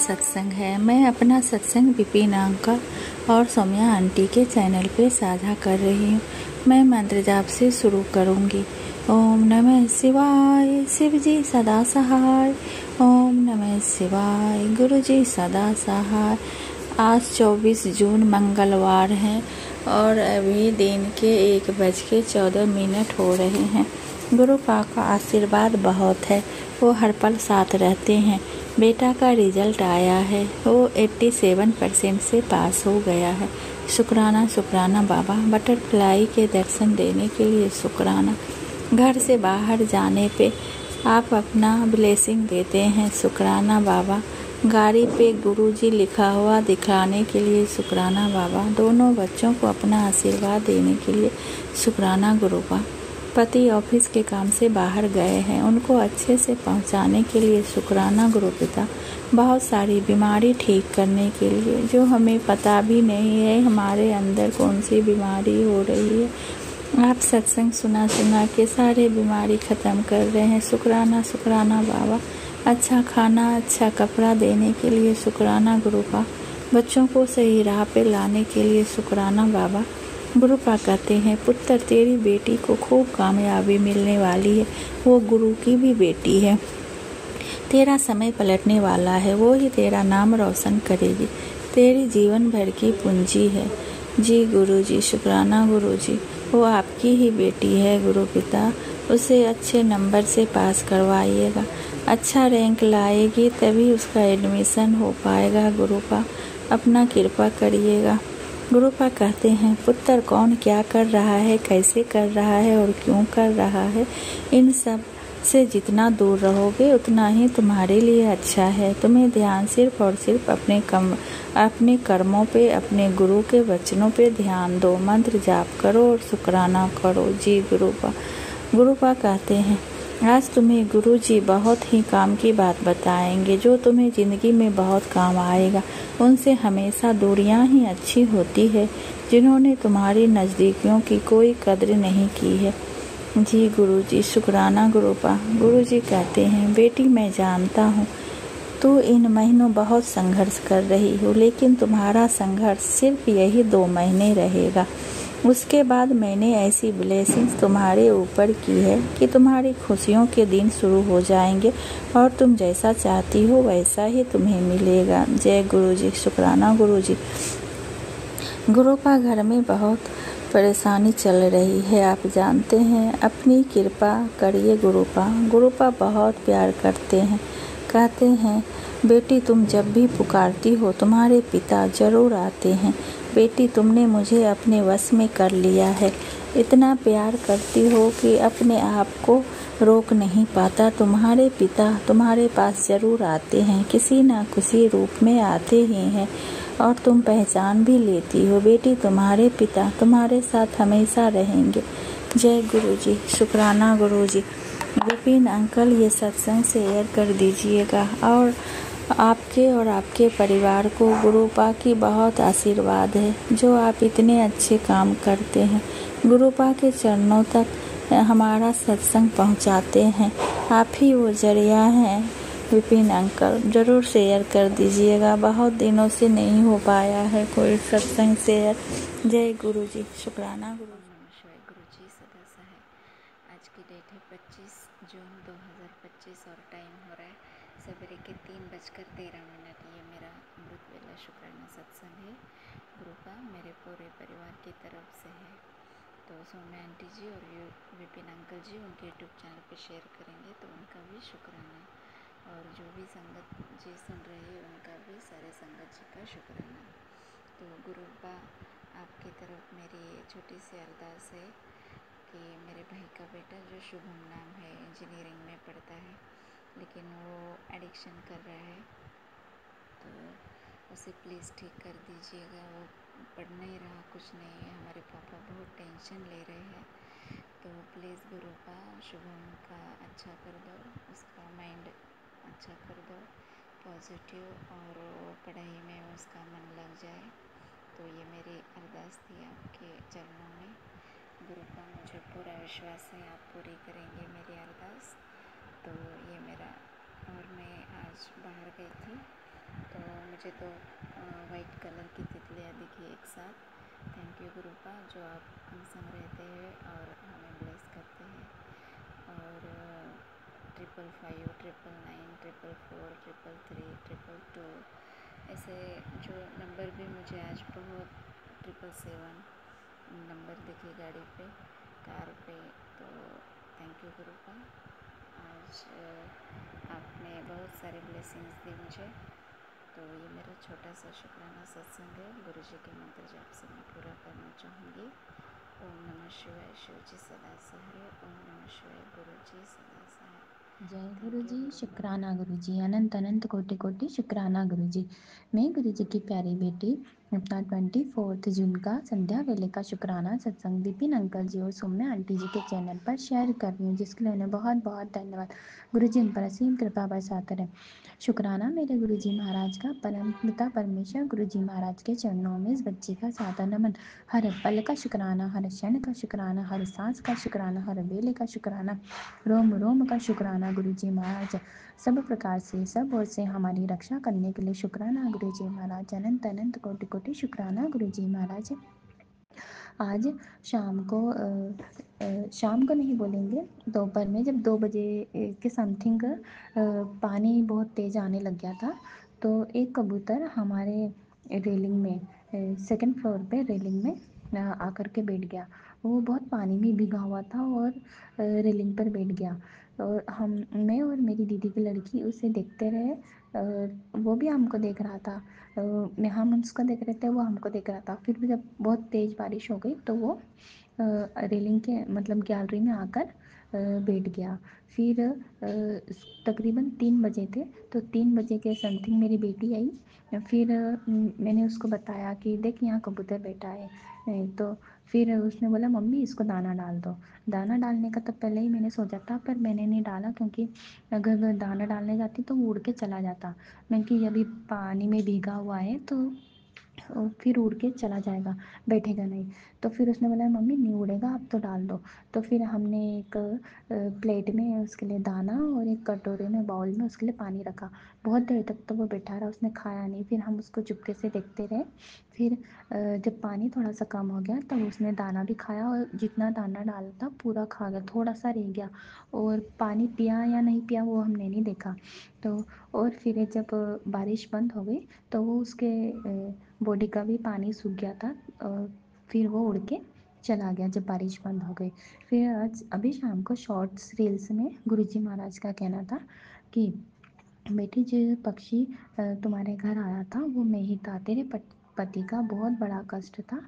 सत्संग है। मैं अपना सत्संग विपिन अंकल और सौम्या आंटी के चैनल पे साझा कर रही हूँ। मैं मंत्र जाप से शुरू करूँगी। ओम नमः शिवाय, शिव जी सदा सहाय। ओम नमः शिवाय, गुरु जी सदा सहाय। आज 24 जून मंगलवार है और अभी दिन के 1:14 हो रहे हैं। गुरु पाक का आशीर्वाद बहुत है, वो हर पल साथ रहते हैं। बेटा का रिजल्ट आया है, वो 87% से पास हो गया है। शुक्राना शुक्राना बाबा, बटरफ्लाई के दर्शन देने के लिए शुक्राना। घर से बाहर जाने पे आप अपना ब्लेसिंग देते हैं, शुक्राना बाबा। गाड़ी पे गुरुजी लिखा हुआ दिखाने के लिए शुक्राना बाबा। दोनों बच्चों को अपना आशीर्वाद देने के लिए शुक्राना गुरुपा। पति ऑफिस के काम से बाहर गए हैं, उनको अच्छे से पहुंचाने के लिए शुक्राना गुरुपिता। बहुत सारी बीमारी ठीक करने के लिए जो हमें पता भी नहीं है हमारे अंदर कौन सी बीमारी हो रही है। आप सत्संग सुना के सारे बीमारी ख़त्म कर रहे हैं, शुक्राना शुक्राना बाबा। अच्छा खाना अच्छा कपड़ा देने के लिए शुक्राना गुरुपा। बच्चों को सही राह पे लाने के लिए शुक्राना बाबा। गुरुपा कहते हैं, पुत्र तेरी बेटी को खूब कामयाबी मिलने वाली है, वो गुरु की भी बेटी है। तेरा समय पलटने वाला है, वो ही तेरा नाम रोशन करेगी, तेरी जीवन भर की पूंजी है। जी गुरु जी, शुक्राना गुरु जी। वो आपकी ही बेटी है गुरु पिता, उसे अच्छे नंबर से पास करवाइएगा, अच्छा रैंक लाएगी तभी उसका एडमिशन हो पाएगा। गुरुपा अपना कृपा करिएगा। गुरुपा कहते हैं, पुत्र कौन क्या कर रहा है, कैसे कर रहा है और क्यों कर रहा है, इन सब से जितना दूर रहोगे उतना ही तुम्हारे लिए अच्छा है। तुम्हें ध्यान सिर्फ और सिर्फ अपने कर्मों पे, अपने गुरु के वचनों पे ध्यान दो। मंत्र जाप करो और शुक्राना करो। जी गुरुपा। गुरुपा कहते हैं, आज तुम्हें गुरु जी बहुत ही काम की बात बताएंगे जो तुम्हें जिंदगी में बहुत काम आएगा। उनसे हमेशा दूरियां ही अच्छी होती है, जिन्होंने तुम्हारी नज़दीकियों की कोई कद्र नहीं की है। जी गुरु जी, शुक्राना गुरुपा। गुरु जी कहते हैं, बेटी मैं जानता हूँ तू इन महीनों बहुत संघर्ष कर रही हो, लेकिन तुम्हारा संघर्ष सिर्फ यही 2 महीने रहेगा। उसके बाद मैंने ऐसी ब्लेसिंग्स तुम्हारे ऊपर की है कि तुम्हारी खुशियों के दिन शुरू हो जाएंगे और तुम जैसा चाहती हो वैसा ही तुम्हें मिलेगा। जय गुरु जी, शुक्राना गुरु जी। गुरुपा घर में बहुत परेशानी चल रही है, आप जानते हैं, अपनी कृपा करिए गुरुपा। गुरुपा बहुत प्यार करते हैं, कहते हैं, बेटी तुम जब भी पुकारती हो तुम्हारे पिता जरूर आते हैं। बेटी तुमने मुझे अपने वश में कर लिया है, इतना प्यार करती हो कि अपने आप को रोक नहीं पाता। तुम्हारे पिता तुम्हारे पास जरूर आते हैं, किसी न किसी रूप में आते ही हैं और तुम पहचान भी लेती हो। बेटी तुम्हारे पिता तुम्हारे साथ हमेशा रहेंगे। जय गुरु जी, शुक्राना गुरु जी। विपिन अंकल ये सत्संग शेयर कर दीजिएगा और आपके परिवार को गुरुपा की बहुत आशीर्वाद है जो आप इतने अच्छे काम करते हैं। गुरुपा के चरणों तक हमारा सत्संग पहुंचाते हैं, आप ही वो जरिया हैं। विपिन अंकल जरूर शेयर कर दीजिएगा, बहुत दिनों से नहीं हो पाया है कोई सत्संग शेयर। जय गुरु जी, शुक्राना गुरु जी। नमस्कार गुरु जी सदा सहाय। आज की डेट है 25 जून 2025 और टाइम हो रहा है सवेरे के 3:13। ये मेरा अमृत वेला शुक्राना सत्संग है। गुरुपा मेरे पूरे परिवार की तरफ से है, तो सौम्या आंटी जी और विपिन अंकल जी उनके यूट्यूब चैनल पे शेयर करेंगे तो उनका भी शुक्राना, और जो भी संगत जी सुन रही है उनका भी, सारे संगत जी का शुक्राना। तो गुरुपा आपकी तरफ मेरी छोटी सी अरदास है कि मेरे भाई का बेटा जो शुभम नाम है इंजीनियरिंग में पढ़ता है, लेकिन वो एडिक्शन कर रहा है, तो उसे प्लीज़ ठीक कर दीजिएगा। वो पढ़ नहीं रहा, कुछ नहीं है, हमारे पापा बहुत टेंशन ले रहे हैं, तो प्लीज़ गुरुपा शुभम का अच्छा कर दो, उसका माइंड अच्छा कर दो, पॉजिटिव, और पढ़ाई में उसका मन लग जाए। तो ये मेरी अरदास थी आपके चरणों में। गुरुपा मुझे पूरा विश्वास है आप पूरी करेंगे मेरी अरदास। तो ये मेरा, और मैं आज बाहर गई थी तो तो मुझे तो वाइट कलर की तितलियाँ दिखी एक साथ। थैंक यू गुरुपा, जो आप हम संग रहते हैं और हमें ब्लेस करते हैं। और 555, 999, 444, 333, 222 ऐसे जो नंबर भी मुझे आज बहुत 777 नंबर दिखे गाड़ी पे, कार पे। तो थैंक यू गुरुपा, आज आपने बहुत सारे ब्लेसिंग्स दी मुझे। तो ये मेरा छोटा सा शुक्राना सत्संग है, गुरु जी के मंत्र जाप से मैं पूरा करना चाहूँगी। ओम नमः शिवाय, शिव जी सदा सहाय। ओम नमः शिवाय, गुरु जी सदा सहाय। जय गुरु थैंक यू जी, गुरुपा। शुक्राना गुरु जी, अनंत अनंत कोटि कोटि शुक्राना गुरु जी। मैं गुरु जी की प्यारी बेटी अपना 24 जून का संध्या वेले का शुक्राना सत्संग विपिन अंकल जी और सौम्या आंटी जी के चैनल पर शेयर कर रही हूँ, जिसके लिए उन्हें बहुत बहुत धन्यवाद। गुरु जी उन पर असीम कृपा बरसाते रहे। शुक्राना मेरे गुरु जी महाराज का, परम पिता परमेश्वर गुरु जी महाराज के चरणों में इस बच्ची का सादर नमन। हर पल का शुक्राना, हर क्षण का शुक्राना, हर सांस का शुक्राना, हर वेले का शुक्राना, रोम रोम का शुक्राना गुरु जी महाराज। सब प्रकार से सब ओर से हमारी रक्षा करने के लिए शुक्राना गुरु जी महाराज। अनंत अनंत कोटि कोटि शुक्राना गुरु जी महाराज। आज शाम को शाम को नहीं बोलेंगे, दोपहर में जब 2 बजे के समथिंग पानी बहुत तेज़ आने लग गया था, तो एक कबूतर हमारे रेलिंग में, सेकंड फ्लोर पे रेलिंग में आकर के बैठ गया। वो बहुत पानी में भीगा हुआ था और रेलिंग पर बैठ गया। और मैं और मेरी दीदी की लड़की उसे देखते रहे। वो भी हमको देख रहा था, हम उसको देख रहे थे, वो हमको देख रहा था। फिर भी जब बहुत तेज़ बारिश हो गई तो वो रेलिंग के मतलब गैलरी में आकर बैठ गया। फिर तकरीबन 3 बजे थे, तो 3 बजे के समथिंग मेरी बेटी आई। फिर मैंने उसको बताया कि देख यहाँ कबूतर बैठा है। तो फिर उसने बोला मम्मी इसको दाना डाल दो। दाना डालने का तो पहले ही मैंने सोचा था, पर मैंने नहीं डाला, क्योंकि अगर मैं दाना डालने जाती तो वो उड़ के चला जाता। मैं कि अभी पानी में भीगा हुआ है तो फिर उड़ के चला जाएगा, बैठेगा नहीं। तो फिर उसने बोला मम्मी नहीं उड़ेगा, आप तो डाल दो। तो फिर हमने एक प्लेट में उसके लिए दाना और एक कटोरे में बाउल में उसके लिए पानी रखा। बहुत देर तक तो वो बैठा रहा, उसने खाया नहीं। फिर हम उसको चुपके से देखते रहे। फिर जब पानी थोड़ा सा कम हो गया तब उसने दाना भी खाया, और जितना दाना डाला था पूरा खा गया, थोड़ा सा रह गया। और पानी पिया या नहीं पिया वो हमने नहीं देखा। तो और फिर जब बारिश बंद हो गई तो वो उसके बॉडी का भी पानी सूख गया था, और फिर वो उड़ के चला गया जब बारिश बंद हो गई। फिर आज अभी शाम को शॉर्ट्स रील्स में गुरुजी महाराज का कहना था कि बेटी जो पक्षी तुम्हारे घर आया था वो मैं ही था। तेरे पति का बहुत बड़ा कष्ट था,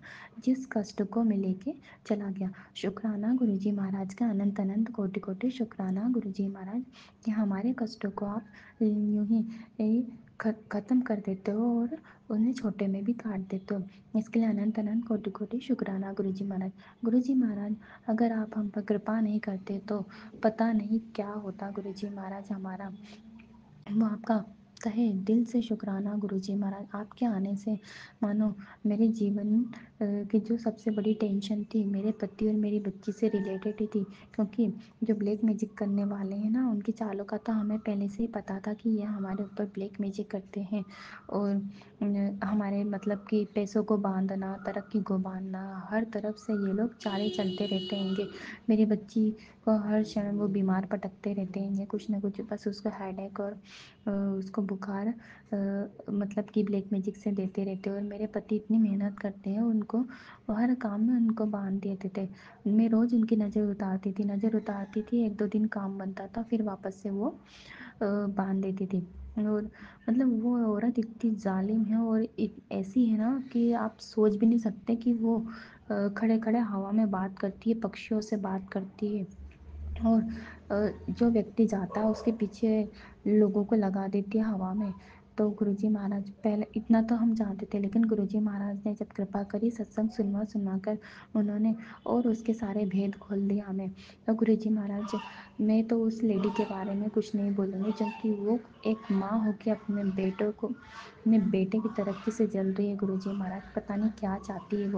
जिस कष्ट को मैं लेके चला गया। शुक्राना गुरुजी महाराज का, अनंत अनंत कोटि कोटि शुक्राना गुरुजी महाराज कि हमारे कष्टों को आप यूं ही खत्म कर देते हो और उन्हें छोटे में भी काट देते हो। इसके लिए अनंत अनंत कोटि कोटि शुक्राना गुरुजी महाराज। गुरुजी महाराज अगर आप हम पर कृपा नहीं करते तो पता नहीं क्या होता गुरुजी महाराज हमारा। वो आपका तहे दिल से शुक्राना गुरुजी महाराज। आपके आने से मानो मेरे जीवन की जो सबसे बड़ी टेंशन थी मेरे पति और मेरी बच्ची से रिलेटेड ही थी, क्योंकि जो ब्लैक मैजिक करने वाले हैं ना उनकी चालों का तो हमें पहले से ही पता था कि ये हमारे ऊपर ब्लैक मैजिक करते हैं। और हमारे मतलब कि पैसों को बांधना, तरक्की को बांधना, हर तरफ से ये लोग चाले चलते रहते हैंगे। मेरी बच्ची को हर क्षण वो बीमार पटकते रहते हैं, कुछ ना कुछ, बस उसको हेडेक और उसको बुखार मतलब कि ब्लैक मैजिक से देते रहते हैं। और मेरे पति इतनी मेहनत करते हैं, उनको हर काम में उनको बांध देते थे। मैं रोज़ उनकी नज़र उतारती थी, 1-2 दिन काम बनता था, फिर वापस से वो बांध देती थी। और मतलब वो औरत इतनी जालिम है और ऐसी है ना कि आप सोच भी नहीं सकते कि वो खड़े खड़े हवा में बात करती है, पक्षियों से बात करती है। और जो व्यक्ति जाता है उसके पीछे लोगों को लगा देती है हवा में। तो गुरुजी महाराज पहले इतना तो हम जानते थे, लेकिन गुरुजी महाराज ने जब कृपा करी, सत्संग सुनवा कर उन्होंने और उसके सारे भेद खोल दिया हमें। तो गुरुजी महाराज, मैं तो उस लेडी के बारे में कुछ नहीं बोलूँगी, क्योंकि वो एक माँ होकर अपने बेटे की तरक्की से जल रही है। गुरुजी महाराज पता नहीं क्या चाहती है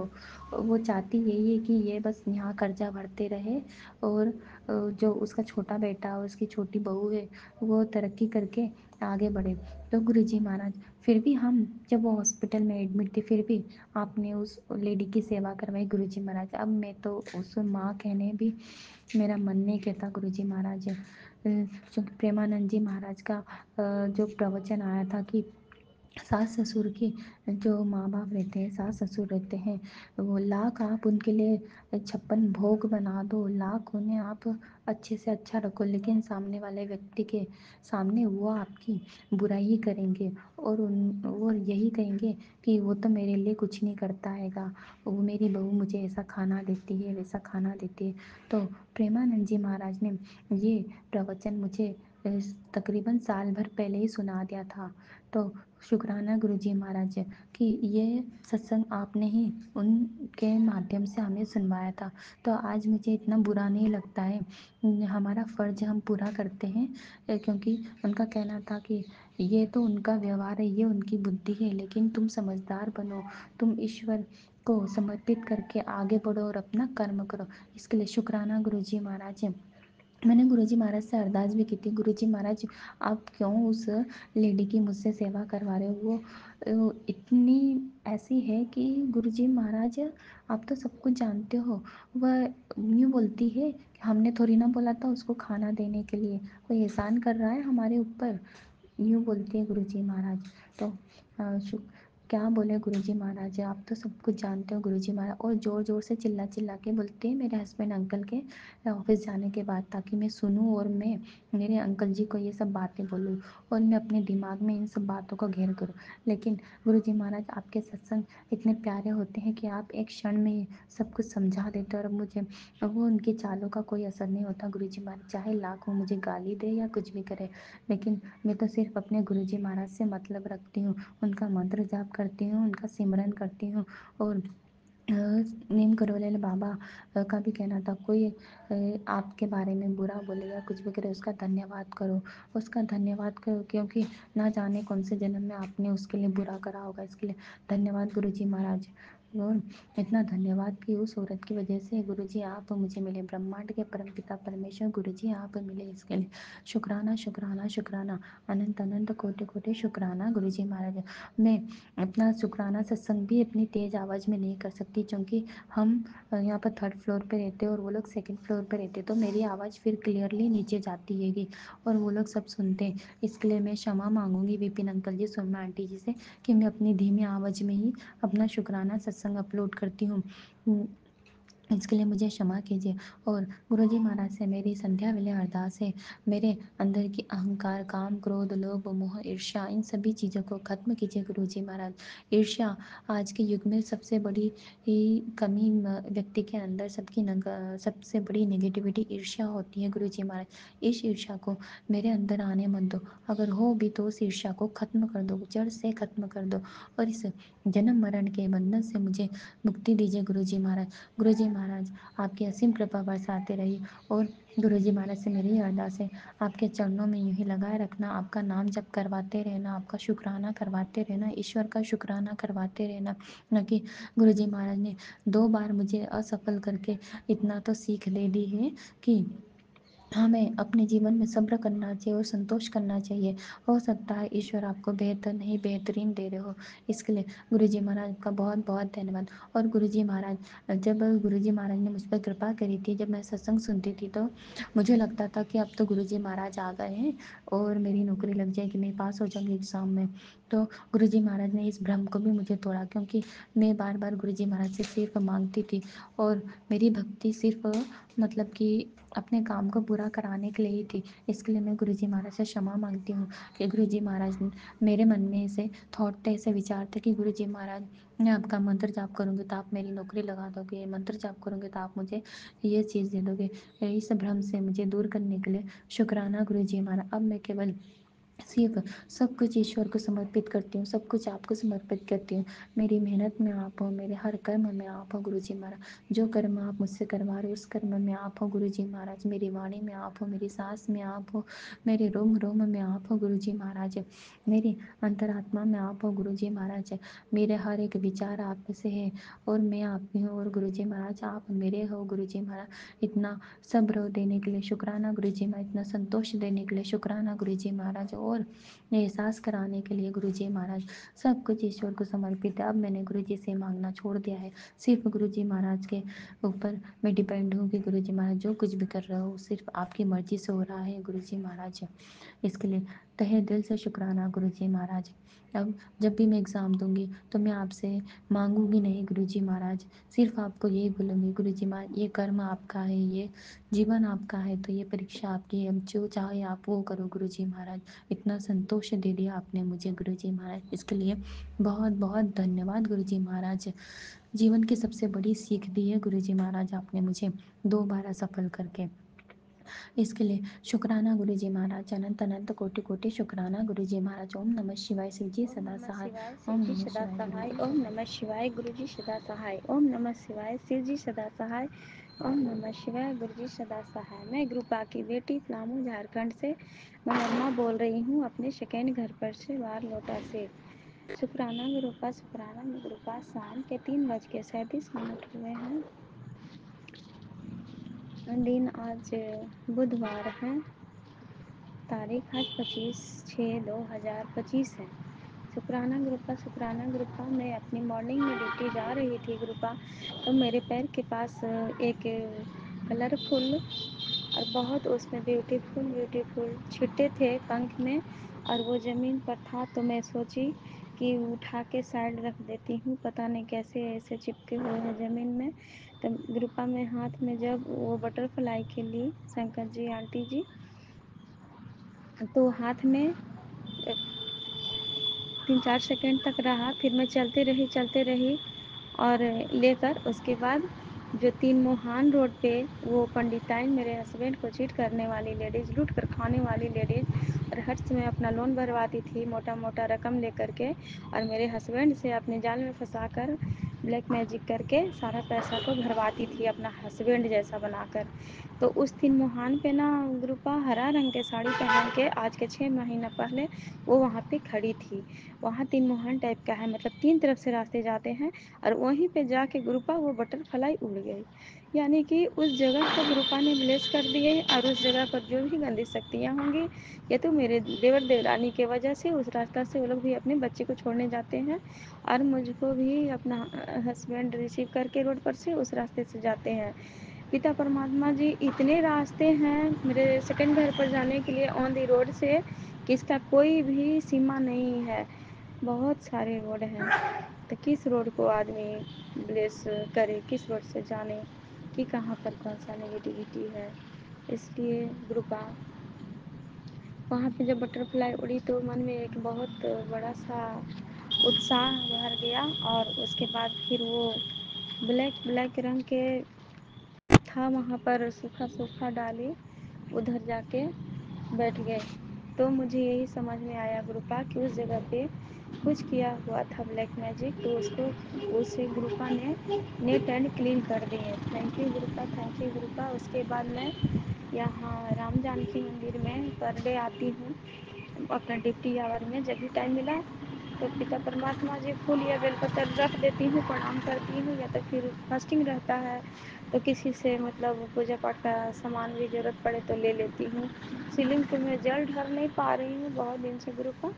वो चाहती यही है कि ये बस यहाँ कर्जा भरते रहे, और जो उसका छोटा बेटा और उसकी छोटी बहू है वो तरक्की करके आगे बढ़े। तो गुरुजी महाराज फिर भी हम जब वो हॉस्पिटल में एडमिट थी फिर भी आपने उस लेडी की सेवा करवाई गुरुजी महाराज। अब मैं तो उस माँ कहने भी मेरा मन नहीं कहता गुरुजी महाराज। क्योंकि प्रेमानंद जी महाराज का जो प्रवचन आया था कि सास ससुर की, जो माँ बाप रहते हैं, सास ससुर रहते हैं, वो लाख आप उनके लिए 56 भोग बना दो, लाख उन्हें आप अच्छे से अच्छा रखो, लेकिन सामने वाले व्यक्ति के सामने वो आपकी बुराई ही करेंगे वो यही कहेंगे कि वो तो मेरे लिए कुछ नहीं करता हैगा, वो मेरी बहू मुझे ऐसा खाना देती है वैसा खाना देती है। तो प्रेमानंद जी महाराज ने ये प्रवचन मुझे तकरीबन साल भर पहले ही सुना दिया था। तो शुक्राना गुरुजी महाराज कि ये सत्संग आपने ही उनके माध्यम से हमें सुनवाया था। तो आज मुझे इतना बुरा नहीं लगता है, हमारा फ़र्ज हम पूरा करते हैं। क्योंकि उनका कहना था कि ये तो उनका व्यवहार है, ये उनकी बुद्धि है, लेकिन तुम समझदार बनो, तुम ईश्वर को समर्पित करके आगे बढ़ो और अपना कर्म करो। इसके लिए शुक्राना गुरुजी महाराज। मैंने गुरुजी महाराज से अरदास भी की थी, गुरुजी महाराज आप क्यों उस लेडी की मुझसे सेवा करवा रहे हो, वो इतनी ऐसी है कि गुरुजी महाराज आप तो सब कुछ जानते हो, वह यूँ बोलती है कि हमने थोड़ी ना बोला था उसको खाना देने के लिए, कोई एहसान कर रहा है हमारे ऊपर, यूँ बोलते हैं गुरुजी महाराज। तो क्या बोले गुरुजी महाराज, आप तो सब कुछ जानते हो गुरुजी महाराज। और ज़ोर ज़ोर से चिल्ला चिल्ला के बोलते हैं मेरे हस्बैंड अंकल के ऑफिस जाने के बाद, ताकि मैं सुनूं और मैं मेरे अंकल जी को ये सब बातें बोलूं और मैं अपने दिमाग में इन सब बातों को घेर करूं। लेकिन गुरुजी महाराज आपके सत्संग इतने प्यारे होते हैं कि आप एक क्षण में सब कुछ समझा देते हो और मुझे वो उनकी चालों का कोई असर नहीं होता। गुरुजी महाराज चाहे लाख वो मुझे गाली दे या कुछ भी करे, लेकिन मैं तो सिर्फ अपने गुरुजी महाराज से मतलब रखती हूँ, उनका मंत्र जाप करती हूँ, उनका सिमरन करती हूँ। और नीम करौली बाबा का भी कहना था, कोई आपके बारे में बुरा बोले या कुछ भी करे उसका धन्यवाद करो, उसका धन्यवाद करो, क्योंकि ना जाने कौन से जन्म में आपने उसके लिए बुरा करा होगा। इसके लिए धन्यवाद गुरुजी महाराज। और इतना धन्यवाद कि उस औरत की वजह से गुरुजी आप मुझे मिले, ब्रह्मांड के परमपिता परमेश्वर गुरुजी आप मिले, इसके लिए शुक्राना शुक्राना शुक्राना, अनंत अनंत कोटि कोटि शुक्राना गुरुजी महाराज। मैं अपना शुक्राना सत्संग भी अपनी तेज़ आवाज़ में नहीं कर सकती, क्योंकि हम यहाँ पर 3rd फ्लोर पे रहते हैं और वो लोग 2nd फ्लोर पे रहते हैं, तो मेरी आवाज़ फिर क्लियरली नीचे जाती हैगी और वो लोग सब सुनते हैं। इसके लिए मैं क्षमा मांगूंगी विपिन अंकल जी, सोमा आंटी जी से कि मैं अपनी धीमी आवाज़ में ही अपना शुक्राना सत्संग अपलोड करती हूँ। इसके लिए मुझे क्षमा कीजिए। और गुरुजी महाराज से मेरी संध्या वेले अरदास है, मेरे अंदर की अहंकार, काम, क्रोध, लोभ, मोह, ईर्ष्या, इन सभी चीज़ों को ख़त्म कीजिए गुरुजी महाराज। ईर्ष्या आज के युग में सबसे बड़ी कमी व्यक्ति के अंदर सबसे बड़ी नेगेटिविटी ईर्ष्या होती है गुरुजी महाराज। इस ईर्ष्या को मेरे अंदर आने मत दो, अगर हो भी तो उस ईर्ष्या को ख़त्म कर दो, जड़ से ख़त्म कर दो और इस जन्म मरण के बंधन से मुझे मुक्ति दीजिए गुरुजी महाराज। गुरुजी महाराज आपकी असीम कृपा बरसाते रही। और गुरुजी महाराज से मेरी अरदास है, आपके चरणों में यूं ही लगाए रखना, आपका नाम जप करवाते रहना, आपका शुक्राना करवाते रहना, ईश्वर का शुक्राना करवाते रहना। न कि गुरुजी महाराज ने 2 बार मुझे असफल करके इतना तो सीख दे दी है कि हमें अपने जीवन में सब्र करना चाहिए और संतोष करना चाहिए। हो सकता है ईश्वर आपको बेहतर नहीं बेहतरीन दे रहे हो। इसके लिए गुरुजी महाराज का बहुत बहुत धन्यवाद। और गुरुजी महाराज, जब गुरुजी महाराज ने मुझ पर कृपा करी थी, जब मैं सत्संग सुनती थी तो मुझे लगता था कि अब तो गुरुजी महाराज आ गए हैं और मेरी नौकरी लग जाएगी, मैं पास हो जाऊंगी एग्ज़ाम में। तो गुरुजी महाराज ने इस भ्रम को भी मुझे तोड़ा, क्योंकि मैं बार बार गुरुजी महाराज से सिर्फ मांगती थी और मेरी भक्ति सिर्फ मतलब कि अपने काम को पूरा कराने के लिए ही थी। इसके लिए मैं गुरुजी महाराज से क्षमा मांगती हूँ कि गुरुजी महाराज मेरे मन में ऐसे थॉट थे, ऐसे विचार थे कि गुरुजी महाराज मैं आपका मंत्र जाप करूँगी तो आप मेरी नौकरी लगा दोगे, मंत्र जाप करूँगी तो आप मुझे ये चीज़ दे दोगे। इस भ्रम से मुझे दूर करने के लिए शुक्राना गुरुजी महाराज। अब मैं केवल सिर्फ सब कुछ ईश्वर को समर्पित करती हूँ, सब कुछ आपको समर्पित करती हूँ। मेरी मेहनत में आप हो, मेरे हर कर्म में आप हो गुरुजी महाराज। जो कर्म आप मुझसे करवा रहे हो उस कर्म में आप हो गुरुजी महाराज। मेरी वाणी में आप हो, मेरी सांस में आप हो, मेरे रोम रोम में आप हो गुरुजी महाराज। मेरी अंतरात्मा में आप हो गुरुजी महाराज। मेरे हर एक विचार आप में से है और मैं आपकी हूँ और गुरुजी महाराज आप मेरे हो गुरुजी महाराज। इतना सब्र देने के लिए शुक्राना गुरुजी महाराज, इतना संतोष देने के लिए शुक्राना गुरुजी महाराज। और एहसास कराने के लिए गुरुजी महाराज। सब कुछ ईश्वर को समर्पित है। अब मैंने गुरुजी से मांगना छोड़ दिया है। सिर्फ गुरुजी महाराज के ऊपर मैं डिपेंड हूँ कि गुरुजी महाराज जो कुछ भी कर रहे हो सिर्फ आपकी मर्जी से हो रहा है गुरुजी महाराज। इसके लिए तहे दिल से शुक्राना गुरुजी महाराज। अब जब भी मैं एग्ज़ाम दूंगी तो मैं आपसे मांगूंगी नहीं गुरुजी महाराज, सिर्फ आपको यही बोलूँगी गुरुजी महाराज ये कर्म आपका है, ये जीवन आपका है, तो ये परीक्षा आपकी है, जो चाहे आप वो करो गुरुजी महाराज। इतना संतोष दे दिया आपने मुझे गुरुजी महाराज, इसके लिए बहुत बहुत धन्यवाद गुरुजी महाराज। जीवन की सबसे बड़ी सीख दी है गुरुजी महाराज आपने मुझे दोबारा सफल करके। इसके लिए शुक्राना गुरुजी महाराज, अनंत अनंत कोटि कोटि शुक्राना गुरुजी महाराज। ओम नमः शिवाय, शिव जी सदा सहाय। ओम नमः शिवाय गुरुजी। ओम नमः शिवाय गुरुजी सदा सहाय। ओम नमः शिवाय शिव जी सदा सहाय। ओम नमः शिवाय गुरुजी सदा सहाय। मैं ग्रुपा की बेटी पलामू झारखंड से मनोरमा बोल रही हूँ, अपने सेकेंड घर पर से वार लोटा से। शुक्राना गुरुपा शाम के 3:37 हुए हैं। दिन आज बुधवार है, तारीख आज 25/6/2025 है। शुक्राना ग्रुपा मैं अपनी मॉर्निंग में ड्यूटी जा रही थी ग्रुपा, तो मेरे पैर के पास एक कलरफुल और बहुत उसमें ब्यूटीफुल छिट्टे थे पंख में, और वो ज़मीन पर था। तो मैं सोची कि उठा के साइड रख देती हूँ, पता नहीं कैसे ऐसे चिपके हुए हैं ज़मीन में। तो ग्रुपा में हाथ में जब वो बटरफ्लाई के लिए शंकर जी आंटी जी, तो हाथ में 3-4 सेकंड तक रहा। फिर मैं चलते रही और लेकर उसके बाद जो 3 मोहान रोड पे वो पंडिताइन मेरे हस्बैंड को चीट करने वाली लेडीज़, लूट कर खाने वाली लेडीज़, और हर समय अपना लोन भरवाती थी मोटा मोटा रकम लेकर के, और मेरे हस्बैंड से अपने जाल में फंसा कर ब्लैक मैजिक करके सारा पैसा को भरवाती थी अपना हस्बैंड जैसा बनाकर। तो उस 3 मोहान पे ना ग्रुपा हरा रंग के साड़ी पहन के आज के 6 महीना पहले वो वहाँ पे खड़ी थी। वहाँ 3 मोहन टाइप का है, मतलब 3 तरफ से रास्ते जाते हैं, और वहीं पे जाके ग्रुपा वो बटरफ्लाई उड़ गई। यानी कि उस जगह को ग्रुपा ने ब्लेस कर दिए, और उस जगह पर जो भी गंदी शक्तियाँ होंगी, ये तो मेरे देवर देवरानी के वजह से उस रास्ता से वो लोग भी अपने बच्चे को छोड़ने जाते हैं, और मुझको भी अपना हस्बैंड रिसीव करके रोड पर से उस रास्ते से जाते हैं। पिता परमात्मा जी, इतने रास्ते हैं मेरे सेकंड घर पर जाने के लिए ऑन दी रोड से कि इसका कोई भी सीमा नहीं है। बहुत सारे रोड हैं, तो किस रोड को आदमी ब्लेस करे, किस रोड से जाने कि कहाँ पर कौन सा नेगेटिविटी है। इसलिए ग्रुपा वहाँ पे जब बटरफ्लाई उड़ी तो मन में एक बहुत बड़ा सा उत्साह भर गया, और उसके बाद फिर वो ब्लैक रंग के था वहाँ पर सूखा सूखा डाली, उधर जाके बैठ गए। तो मुझे यही समझ में आया ग्रुपा कि उस जगह पे कुछ किया हुआ था ब्लैक मैजिक, तो उसको उसे ग्रुपा ने नेट एंड क्लीन कर दिए। थैंक यू ग्रुपा। उसके बाद मैं यहाँ राम जानकी मंदिर में पर डे आती हूँ अपना ड्यूटी आवर में, जब भी टाइम मिला तो पिता परमात्मा जी फूल या बेलपत्र रख देती हूँ, प्रणाम करती हूँ, या तो फिर फास्टिंग रहता है तो किसी से मतलब पूजा पाठ का सामान भी ज़रूरत पड़े तो ले लेती हूँ। सीलिंग पे मैं जल ढाल नहीं पा रही हूँ बहुत दिन से ग्रुपा,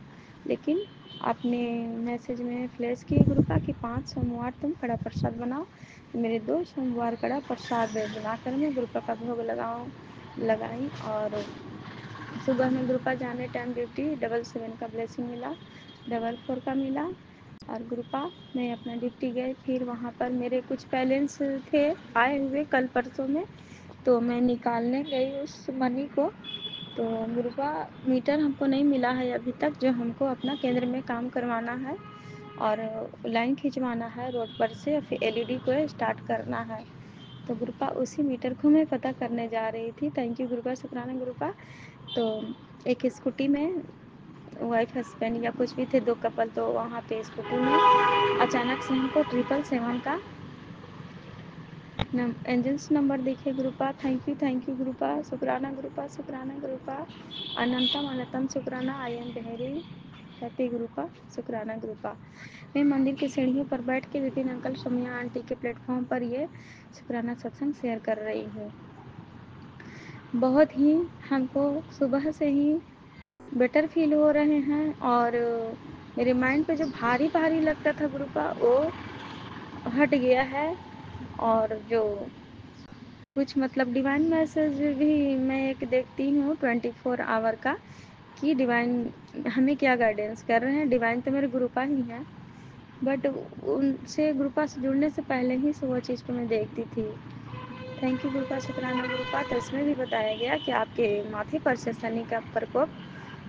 लेकिन आपने मैसेज में फ्लैश की ग्रुपा कि 5 सोमवार तुम कड़ा प्रसाद बनाओ। मेरे 2 सोमवार कड़ा प्रसाद बनाकर मैं ग्रुपा का भोग लगाई, और सुबह में ग्रुपा जाने टाइम ड्यूटी 777 का ब्लेसिंग मिला, 44 का मिला, और ग्रुपा मैं अपना ड्यूटी गई। फिर वहाँ पर मेरे कुछ बैलेंस थे आए हुए कल परसों में, तो मैं निकालने गई उस मनी को। तो ग्रुपा मीटर हमको नहीं मिला है अभी तक, जो हमको अपना केंद्र में काम करवाना है और लाइन खिंचवाना है रोड पर से, और फिर एलईडी को स्टार्ट करना है। तो ग्रुपा उसी मीटर को मैं पता करने जा रही थी। थैंक यू ग्रुपा, शुक्राना ग्रुपा। तो एक स्कूटी में वाइफ हस्बैंड या कुछ भी थे 2 कपल, तो वहाँ पे स्कूटी में अचानक से हमको 777 का एंजल्स नंबर दिखे ग्रुपा। थैंक यू ग्रुपा, शुक्राना ग्रुपा। अनंतम शुक्राना। आई एम वेरी हैप्पी ग्रुपा, शुक्राना ग्रुपा। मैं मंदिर की सीढ़ियों पर बैठ के विपिन अंकल सोमिया आंटी के प्लेटफॉर्म पर ये शुक्राना सत्संग शेयर कर रही हूँ। बहुत ही हमको सुबह से ही बेटर फील हो रहे हैं। और मेरे माइंड पे जो भारी भारी लगता था गुरुपा, वो हट गया है। और जो कुछ मतलब डिवाइन मैसेज भी मैं एक देखती हूँ 24 आवर का, कि डिवाइन हमें क्या गाइडेंस कर रहे हैं। डिवाइन तो मेरे गुरुपा ही हैं, बट उनसे गुरुपा से जुड़ने से पहले ही से वो चीज़ को मैं देखती थी। थैंक यू गुरुपा, शुक्राना गुरुपा। तो इसमें भी बताया गया कि आपके माथे पर से शनि का प्रकोप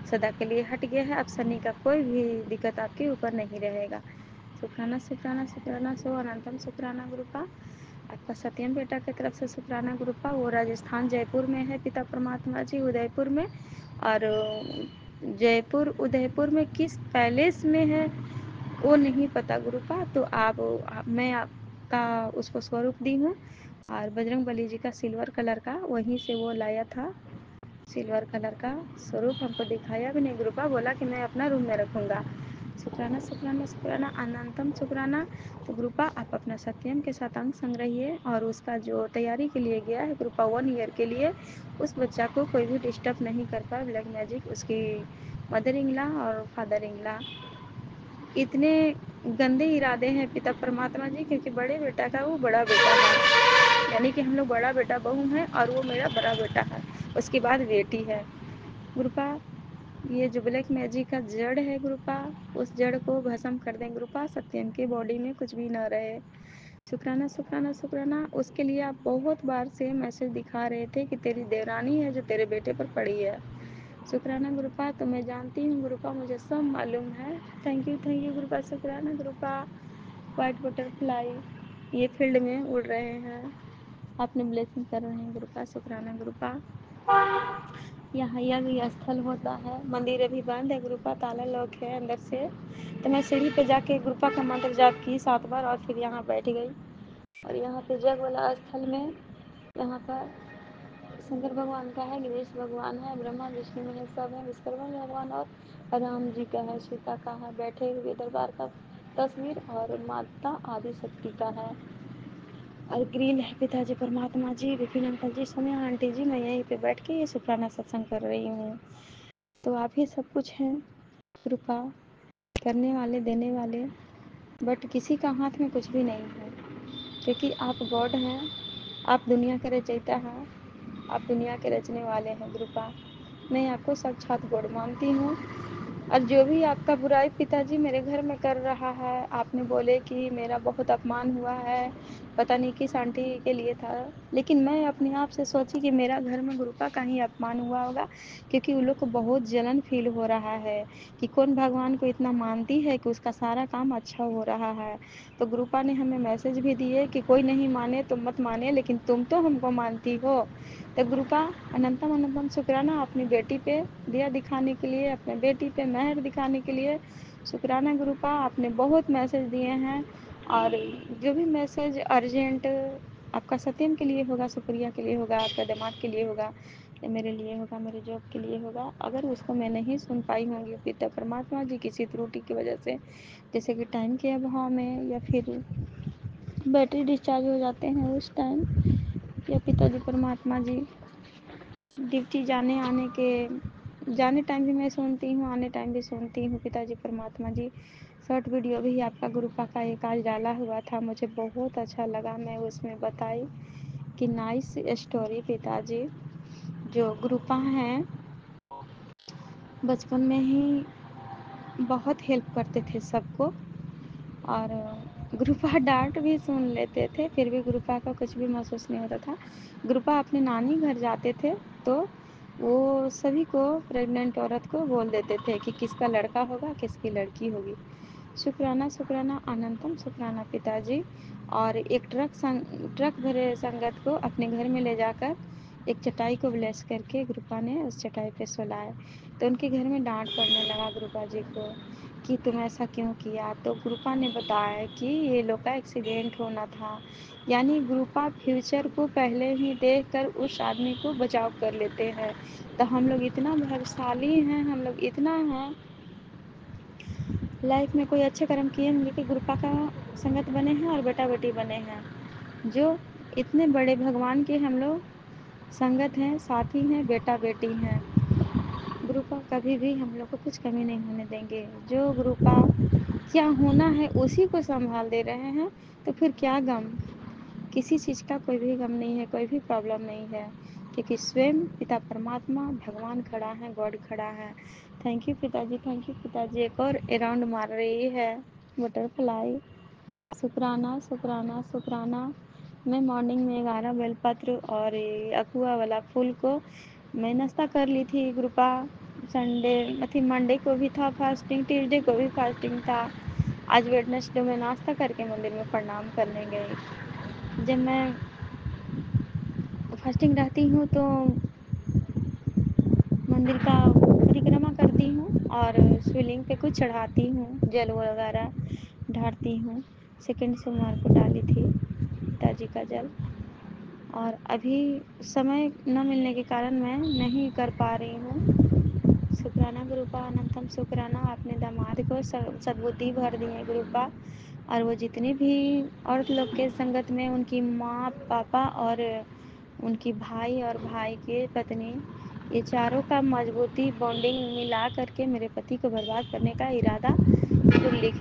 सदा के लिए हट गया है। अब शनि का कोई भी दिक्कत आपके ऊपर नहीं रहेगा। शुक्राना शुक्राना शुक्राना, सो अनंतम शुक्राना गुरुपा। आपका सत्यम बेटा की तरफ से शुक्राना गुरुपा। वो राजस्थान जयपुर में है पिता परमात्मा जी, उदयपुर में। और जयपुर उदयपुर में किस पैलेस में है वो नहीं पता गुरुपा। तो मैं आपका उसको स्वरूप दी हूँ, और बजरंग बली जी का सिल्वर कलर का वहीं से वो लाया था। सिल्वर कलर का स्वरूप हमको दिखाया भी नहीं गुरुपा, बोला कि मैं अपना रूम में रखूँगा। शुक्राना शुक्राना शुक्राना, अनंतम शुक्राना। तो गुरुपा आप अपना सत्यम के साथ अंग संग रहिए, और उसका जो तैयारी के लिए गया है गुरुपा 1 ईयर के लिए, उस बच्चा को कोई भी डिस्टर्ब नहीं कर पाए। ब्लैक मैजिक उसकी मदर इंगला और फादर इंगला इतने गंदे इरादे हैं पिता परमात्मा जी, क्योंकि बड़े बेटा का वो बड़ा बेटा है, यानी कि हम लोग बड़ा बेटा बहू हैं और वो मेरा बड़ा बेटा है, उसके बाद बेटी है गुरुपा। ये जो ब्लैक मैजिक का जड़ है गुरुपा, उस जड़ को भस्म कर दें गुरुपा, सत्यम के बॉडी में कुछ भी ना रहे। शुक्राना शुक्राना शुक्राना। उसके लिए आप बहुत बार से मैसेज दिखा रहे थे कि तेरी देवरानी है जो तेरे बेटे पर पड़ी है। शुक्राना गुरुपा। तो मैं जानती हूँ गुरुपा, मुझे सब मालूम है। थैंक यू गुरुपा, शुक्राना गुरुपा। वाइट बटरफ्लाई ये फील्ड में उड़ रहे हैं, आपने ब्लेसिंग कर रहे हैं गुरुपा, शुक्राना गुरुपा। यहाँ यज्ञ स्थल होता है, मंदिर अभी बंद है गुरुपा, ताला लॉक है अंदर से। तो मैं सीढ़ी पे जाके गुरुपा का मंत्र जाप की 7 बार और फिर यहाँ बैठ गई। और यहाँ पे जग वाला स्थल में यहाँ पर शंकर भगवान का है, गणेश भगवान है, ब्रह्मा विष्णु महेश सब है, विश्वकर्मा भगवान और राम जी का है, सीता का है, बैठे हुए दरबार का तस्वीर, और माता आदि शक्ति का है। और ग्रिल है पिताजी परमात्मा जी, विपिन अंकल जी, सोनिया आंटी जी। मैं यहीं पे बैठ के ये शुक्राना सत्संग कर रही हूँ। तो आप ही सब कुछ हैं कृपा करने वाले, देने वाले, बट किसी का हाथ में कुछ भी नहीं है, क्योंकि आप गॉड हैं, आप दुनिया के रचयिता हैं, आप दुनिया के रचने वाले हैं गुरुपा। मैं आपको साक्षात गॉड मानती हूँ। और जो भी आपका बुराई पिताजी मेरे घर में कर रहा है, आपने बोले कि मेरा बहुत अपमान हुआ है, पता नहीं किस आंटी के लिए था, लेकिन मैं अपने आप से सोची कि मेरा घर में गुरुपा का ही अपमान हुआ होगा, क्योंकि उन लोग को बहुत जलन फील हो रहा है कि कौन भगवान को इतना मानती है कि उसका सारा काम अच्छा हो रहा है। तो गुरुपा ने हमें मैसेज भी दिए कि कोई नहीं माने तो मत माने, लेकिन तुम तो हमको मानती हो। तो गुरुपा अनंतम अनंतम शुक्राना अपनी बेटी पे दिया दिखाने के लिए, अपने बेटी पे मेहर दिखाने के लिए। शुक्राना गुरुपा, आपने बहुत मैसेज दिए हैं, और जो भी मैसेज अर्जेंट आपका सत्यम के लिए होगा, शुक्रिया के लिए होगा, आपका दिमाग के लिए होगा, या मेरे लिए होगा, मेरे जॉब के लिए होगा, अगर उसको मैं नहीं सुन पाई होंगी पिता परमात्मा जी किसी त्रुटि की वजह से, जैसे कि टाइम के अभाव में, या फिर बैटरी डिस्चार्ज हो जाते हैं उस टाइम, या पिताजी परमात्मा जी ड्यूटी जाने टाइम भी मैं सुनती हूँ, आने टाइम भी सुनती हूँ पिताजी परमात्मा जी। शॉर्ट वीडियो भी आपका गुरुपा का एक आज डाला हुआ था, मुझे बहुत अच्छा लगा। मैं उसमें बताई कि नाइस स्टोरी पिताजी, जो गुरुपा हैं बचपन में ही बहुत हेल्प करते थे सबको, और गुरुपा डांट भी सुन लेते थे, फिर भी गुरुपा का कुछ भी महसूस नहीं होता था। गुरुपा अपने नानी घर जाते थे तो वो सभी को, प्रेग्नेंट औरत को बोल देते थे कि किसका लड़का होगा, किसकी लड़की होगी। शुक्राना शुक्राना अनंतम शुक्राना पिताजी। और एक ट्रक भरे संगत को अपने घर में ले जाकर एक चटाई को ब्लेस करके गुरुपा ने उस चटाई पे सुलाए। तो उनके घर में डांट पड़ने लगा गुरुपा जी को कि तुम ऐसा क्यों किया। तो गुरुपा ने बताया कि ये लोग का एक्सीडेंट होना था, यानी गुरुपा फ्यूचर को पहले ही देखकर उस आदमी को बचाव कर लेते हैं। तो हम लोग इतना भाग्यशाली हैं, हम लोग इतना हैं, लाइफ में कोई अच्छे कर्म किए होंगे कि गुरुपा का संगत बने हैं और बेटा बेटी बने हैं, जो इतने बड़े भगवान के हम लोग संगत हैं, साथी हैं, बेटा बेटी हैं। गुरुपा कभी भी हम लोग को कुछ कमी नहीं होने देंगे। जो गुरुपा क्या होना है उसी को संभाल दे रहे हैं, तो फिर क्या गम। किसी चीज़ का कोई भी गम नहीं है, कोई भी प्रॉब्लम नहीं है, क्योंकि स्वयं पिता परमात्मा भगवान खड़ा है, गॉड खड़ा है। थैंक यू पिताजी, थैंक यू पिताजी। एक और राउंड मार रही है बटरफ्लाई। शुक्राना शुक्राना शुक्राना। मैं मॉर्निंग में 11 बेलपत्र और अकुआ वाला फूल को मैं नाश्ता कर ली थी। ग्रुपा संडे मतलब मंडे को भी था फास्टिंग, ट्यूसडे को भी फास्टिंग था। आज वेडनेसडे में नाश्ता करके मंदिर में प्रणाम करने गई। जब मैं फास्टिंग रहती हूँ तो मंदिर का परिक्रमा करती हूँ और शिवलिंग पे कुछ चढ़ाती हूँ, जल वगैरह ढारती हूँ। सेकेंड सोमवार को डाली थी पिताजी का जल, और अभी समय न मिलने के कारण मैं नहीं कर पा रही हूँ। शुक्राना गुरुपा, अनंतम शुक्राना। अपने दामाद को सद्बुद्धि भर दी है गुरुपा, और वो जितने भी औरत लोग के संगत में उनकी माँ पापा और उनकी भाई और भाई के पत्नी, ये चारों का मजबूती बॉन्डिंग मिला करके मेरे पति को बर्बाद करने का इरादा जो लिख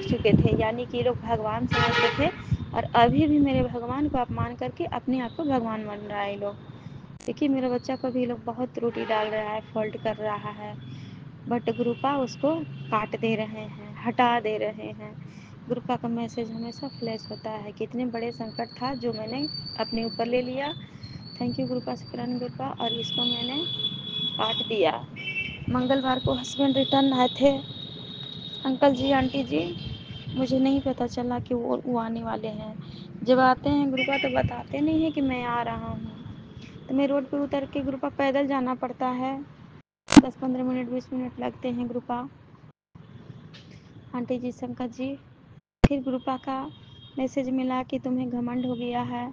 चुके थे। यानी कि ये लोग भगवान समझते थे, और अभी भी मेरे भगवान को अपमान करके अपने आप को भगवान मान रहा है ये लोग। देखिए मेरे बच्चा को भी ये लोग बहुत त्रुटि डाल रहा है, फॉल्ट कर रहा है, बट गुरुपा उसको काट दे रहे हैं, हटा दे रहे हैं। गुरुपा का मैसेज हमेशा फ्लैश होता है, कितने बड़े संकट था जो मैंने अपने ऊपर ले लिया। Thank you गुरुपा, शुक्रान गुरुपा। और इसको मैंने काट दिया। मंगलवार को हस्बैंड रिटर्न आए थे। अंकल जी आंटी जी, मुझे नहीं पता चला कि वो आने वाले हैं। जब आते हैं गुरुपा तो बताते नहीं है कि मैं आ रहा हूँ, तो मैं रोड पे उतर के गुरुपा पैदल जाना पड़ता है। 10-15 मिनट 20 मिनट लगते हैं गुरुपा। आंटी जी, शंकर जी, फिर गुरुपा का मैसेज मिला कि तुम्हें घमंड हो गया है।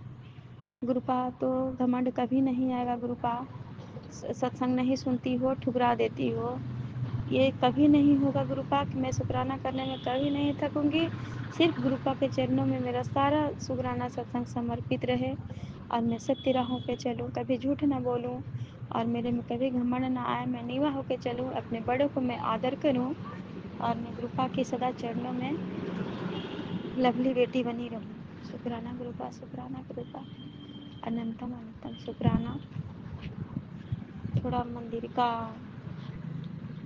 गुरुपा तो घमंड कभी नहीं आएगा गुरुपा। सत्संग नहीं सुनती हो, ठुकरा देती हो, ये कभी नहीं होगा गुरुपा कि मैं शुक्राना करने में कभी नहीं थकूंगी। सिर्फ गुरुपा के चरणों में मेरा सारा शुक्राना सत्संग समर्पित रहे, और मैं सत्य राहों पे चलूँ, कभी झूठ ना बोलूँ, और मेरे में कभी घमंड ना आए। मैं नीवा होकर चलूँ, अपने बड़ों को मैं आदर करूँ, और मैं गुरुपा की सदा चरणों में लवली बेटी बनी रहूँ। शुक्राना गुरुपा, शुक्राना गुरुपा, अनंतम अनंतम शुक्राना। थोड़ा मंदिर का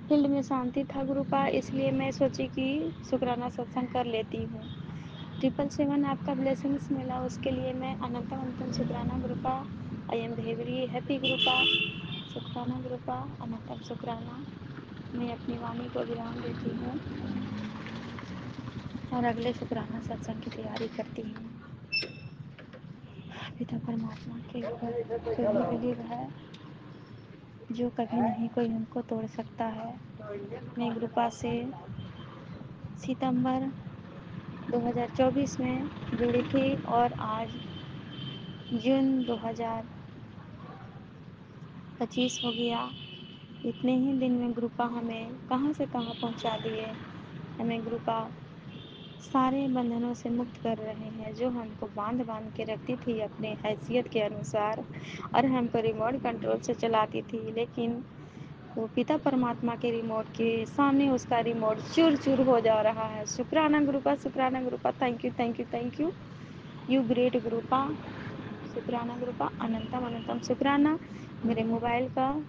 फील्ड में शांति था गुरुपा, इसलिए मैं सोची कि शुक्राना सत्संग कर लेती हूँ। 777 आपका ब्लेसिंग्स मिला, उसके लिए मैं अनंतम अनंतम शुक्राना गुरुपा। I am very happy गुरुपा। शुक्राना गुरुपा, अनंतम शुक्राना। मैं अपनी वाणी को विराम देती हूँ और अगले शुक्राना सत्संग की तैयारी करती हूँ। पिता परमात्मा के ऊपर जो भी बिलीव है, जो कभी नहीं कोई हमको तोड़ सकता है। मैं गुरुपा से सितंबर 2024 में जुड़ी थी, और आज जून 2025 हो गया। इतने ही दिन में गुरुपा हमें कहाँ से कहाँ पहुँचा दिए। हमें गुरुपा सारे बंधनों से मुक्त कर रहे हैं, जो हमको बांध बांध के रखती थी अपने हैसियत के अनुसार, और हमको रिमोट कंट्रोल से चलाती थी। लेकिन वो पिता परमात्मा के रिमोट के सामने उसका रिमोट चूर चूर हो जा रहा है। शुक्राना गुरुपा, शुक्राना गुरुपा। Thank you thank you thank you, you great गुरुपा। शुक्राना गुरुपा, अनंतम अनंतम शुक्राना। मेरे मोबाइल का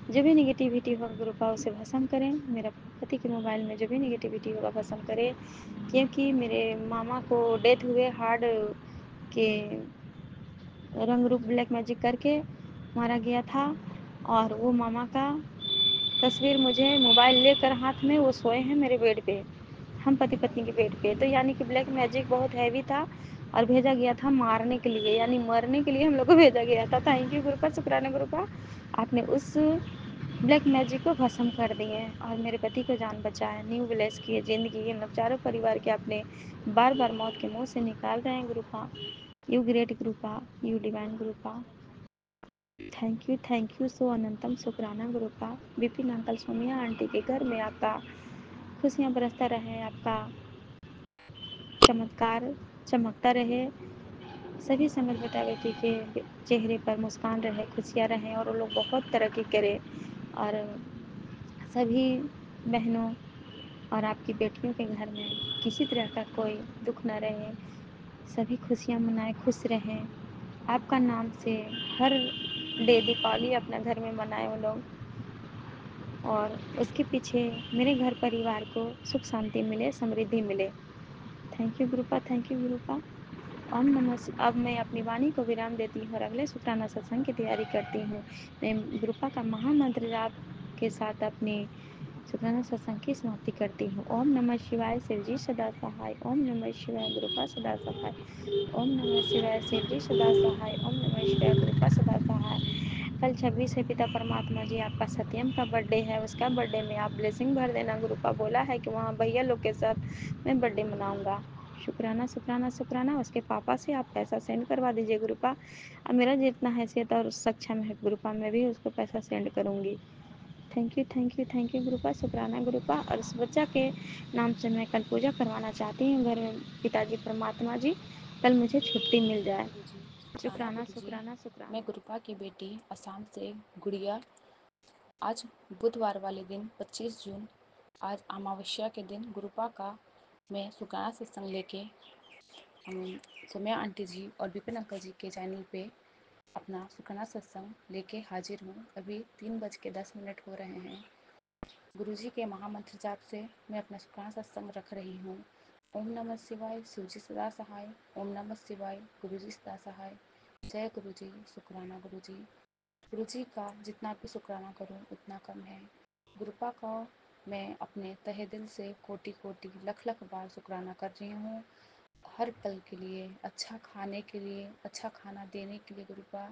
जो भी निगेटिविटी होगा गुरुपा उसे भस्म करें। मेरा पति के मोबाइल में जो भी निगेटिविटी होगा भस्म करें, क्योंकि मेरे मामा को डेथ हुए हार्ट के रंग रूप ब्लैक मैजिक करके मारा गया था, और वो मामा का तस्वीर मुझे मोबाइल लेकर हाथ में वो सोए हैं मेरे बेड पे, हम पति पत्नी के बेड पे। तो यानी कि ब्लैक मैजिक बहुत हैवी था, और भेजा गया था मारने के लिए, यानी मरने के लिए हम लोग को भेजा गया था। थैंक यू गुरुपा, शुक्राना गुरुपा, आपने उस ब्लैक मैजिक को भस्म कर दिए और मेरे पति को जान बचाए, न्यू ब्लेस किए ज़िंदगी। हम लोग चारों परिवार के अपने बार बार मौत के मुंह से निकाल रहे हैं गुरुपा। यू ग्रेट गुरुपा, यू डिवाइन गुरुपा। थैंक यू सो अनंतम शुक्राना गुरुपा। विपिन अंकल, सोमिया आंटी के घर में आपका खुशियाँ बरसता रहे, आपका चमत्कार चमकता रहे, सभी संगत बेटा बेटी के चेहरे पर मुस्कान रहे, खुशियाँ रहें, और वो लोग बहुत तरक्की करें और सभी बहनों और आपकी बेटियों के घर में किसी तरह का कोई दुख न रहे, सभी खुशियाँ मनाएं, खुश रहें। आपका नाम से हर डे दीपावली अपना घर में मनाएं वो लोग, और उसके पीछे मेरे घर परिवार को सुख शांति मिले, समृद्धि मिले। थैंक यू गुरुपा, थैंक यू गुरुपा। ओम नमः। अब मैं अपनी वाणी को विराम देती हूँ और अगले शुक्राना सत्संग की तैयारी करती हूँ। मैं गुरुपा का महामंत्र जाप के साथ अपनी शुक्राना सत्संग की समाप्ति करती हूँ। ओम नमः शिवाय, शिवजी सदा सहाय। ओम नमः शिवाय, गुरुपा सदा सहाय। ओम नमः शिवाय, शिवजी सदा सहाय। ओम नमः शिवाय, गुरुपा सदा सहाय। कल 26 है, पिता परमात्मा जी आपका सत्यम का बर्थडे है, उसका बर्थडे में आप ब्लेसिंग भर देना। गुरुपा बोला है कि वहाँ भैया लोग के साथ मैं बर्थडे मनाऊंगा। शुक्राना शुक्राना शुक्राना। उसके पापा से आप पैसा सेंड करवा दीजिए गुरुपा। अब मेरा जितना हैसियत और सक्षम है गुरुपा, मैं भी उसको पैसा सेंड करूँगी। Thank you thank you thank you गुरुपा, शुक्राना गुरुपा। और इस बच्चा के नाम से मैं कल पूजा करवाना चाहती हूँ घर में। पिताजी परमात्मा जी, कल मुझे छुट्टी मिल जाए। गुरुजी, शुक्राना शुक्राना गुरुजी। शुक्राना मैं शुक्राना। गुरुपा की बेटी असम से गुड़िया, आज बुधवार वाले दिन 25 जून, आज अमावस्या के दिन गुरुपा का मैं शुक्राना सत्संग लेके सौम्या आंटी जी और विपिन अंकल जी के चैनल पे अपना शुक्राना सत्संग लेके हाजिर हूँ। अभी 3:10 हो रहे हैं। गुरुजी के महामंत्र जाप से मैं अपना शुक्राना सत्संग रख रही हूँ। ओम नमः शिवाय, शिवजी सदा सहाय। ओम नमः शिवाय, गुरुजी सदा सहाय। जय गुरुजी, शुक्राना गुरुजी। गुरुजी का जितना भी शुक्राना करूँ उतना कम है। गुरुपा का मैं अपने तहे दिल से कोटि कोटि लख लख बार शुक्राना कर रही हूँ। हर पल के लिए, अच्छा खाने के लिए, अच्छा खाना देने के लिए गुरुपा,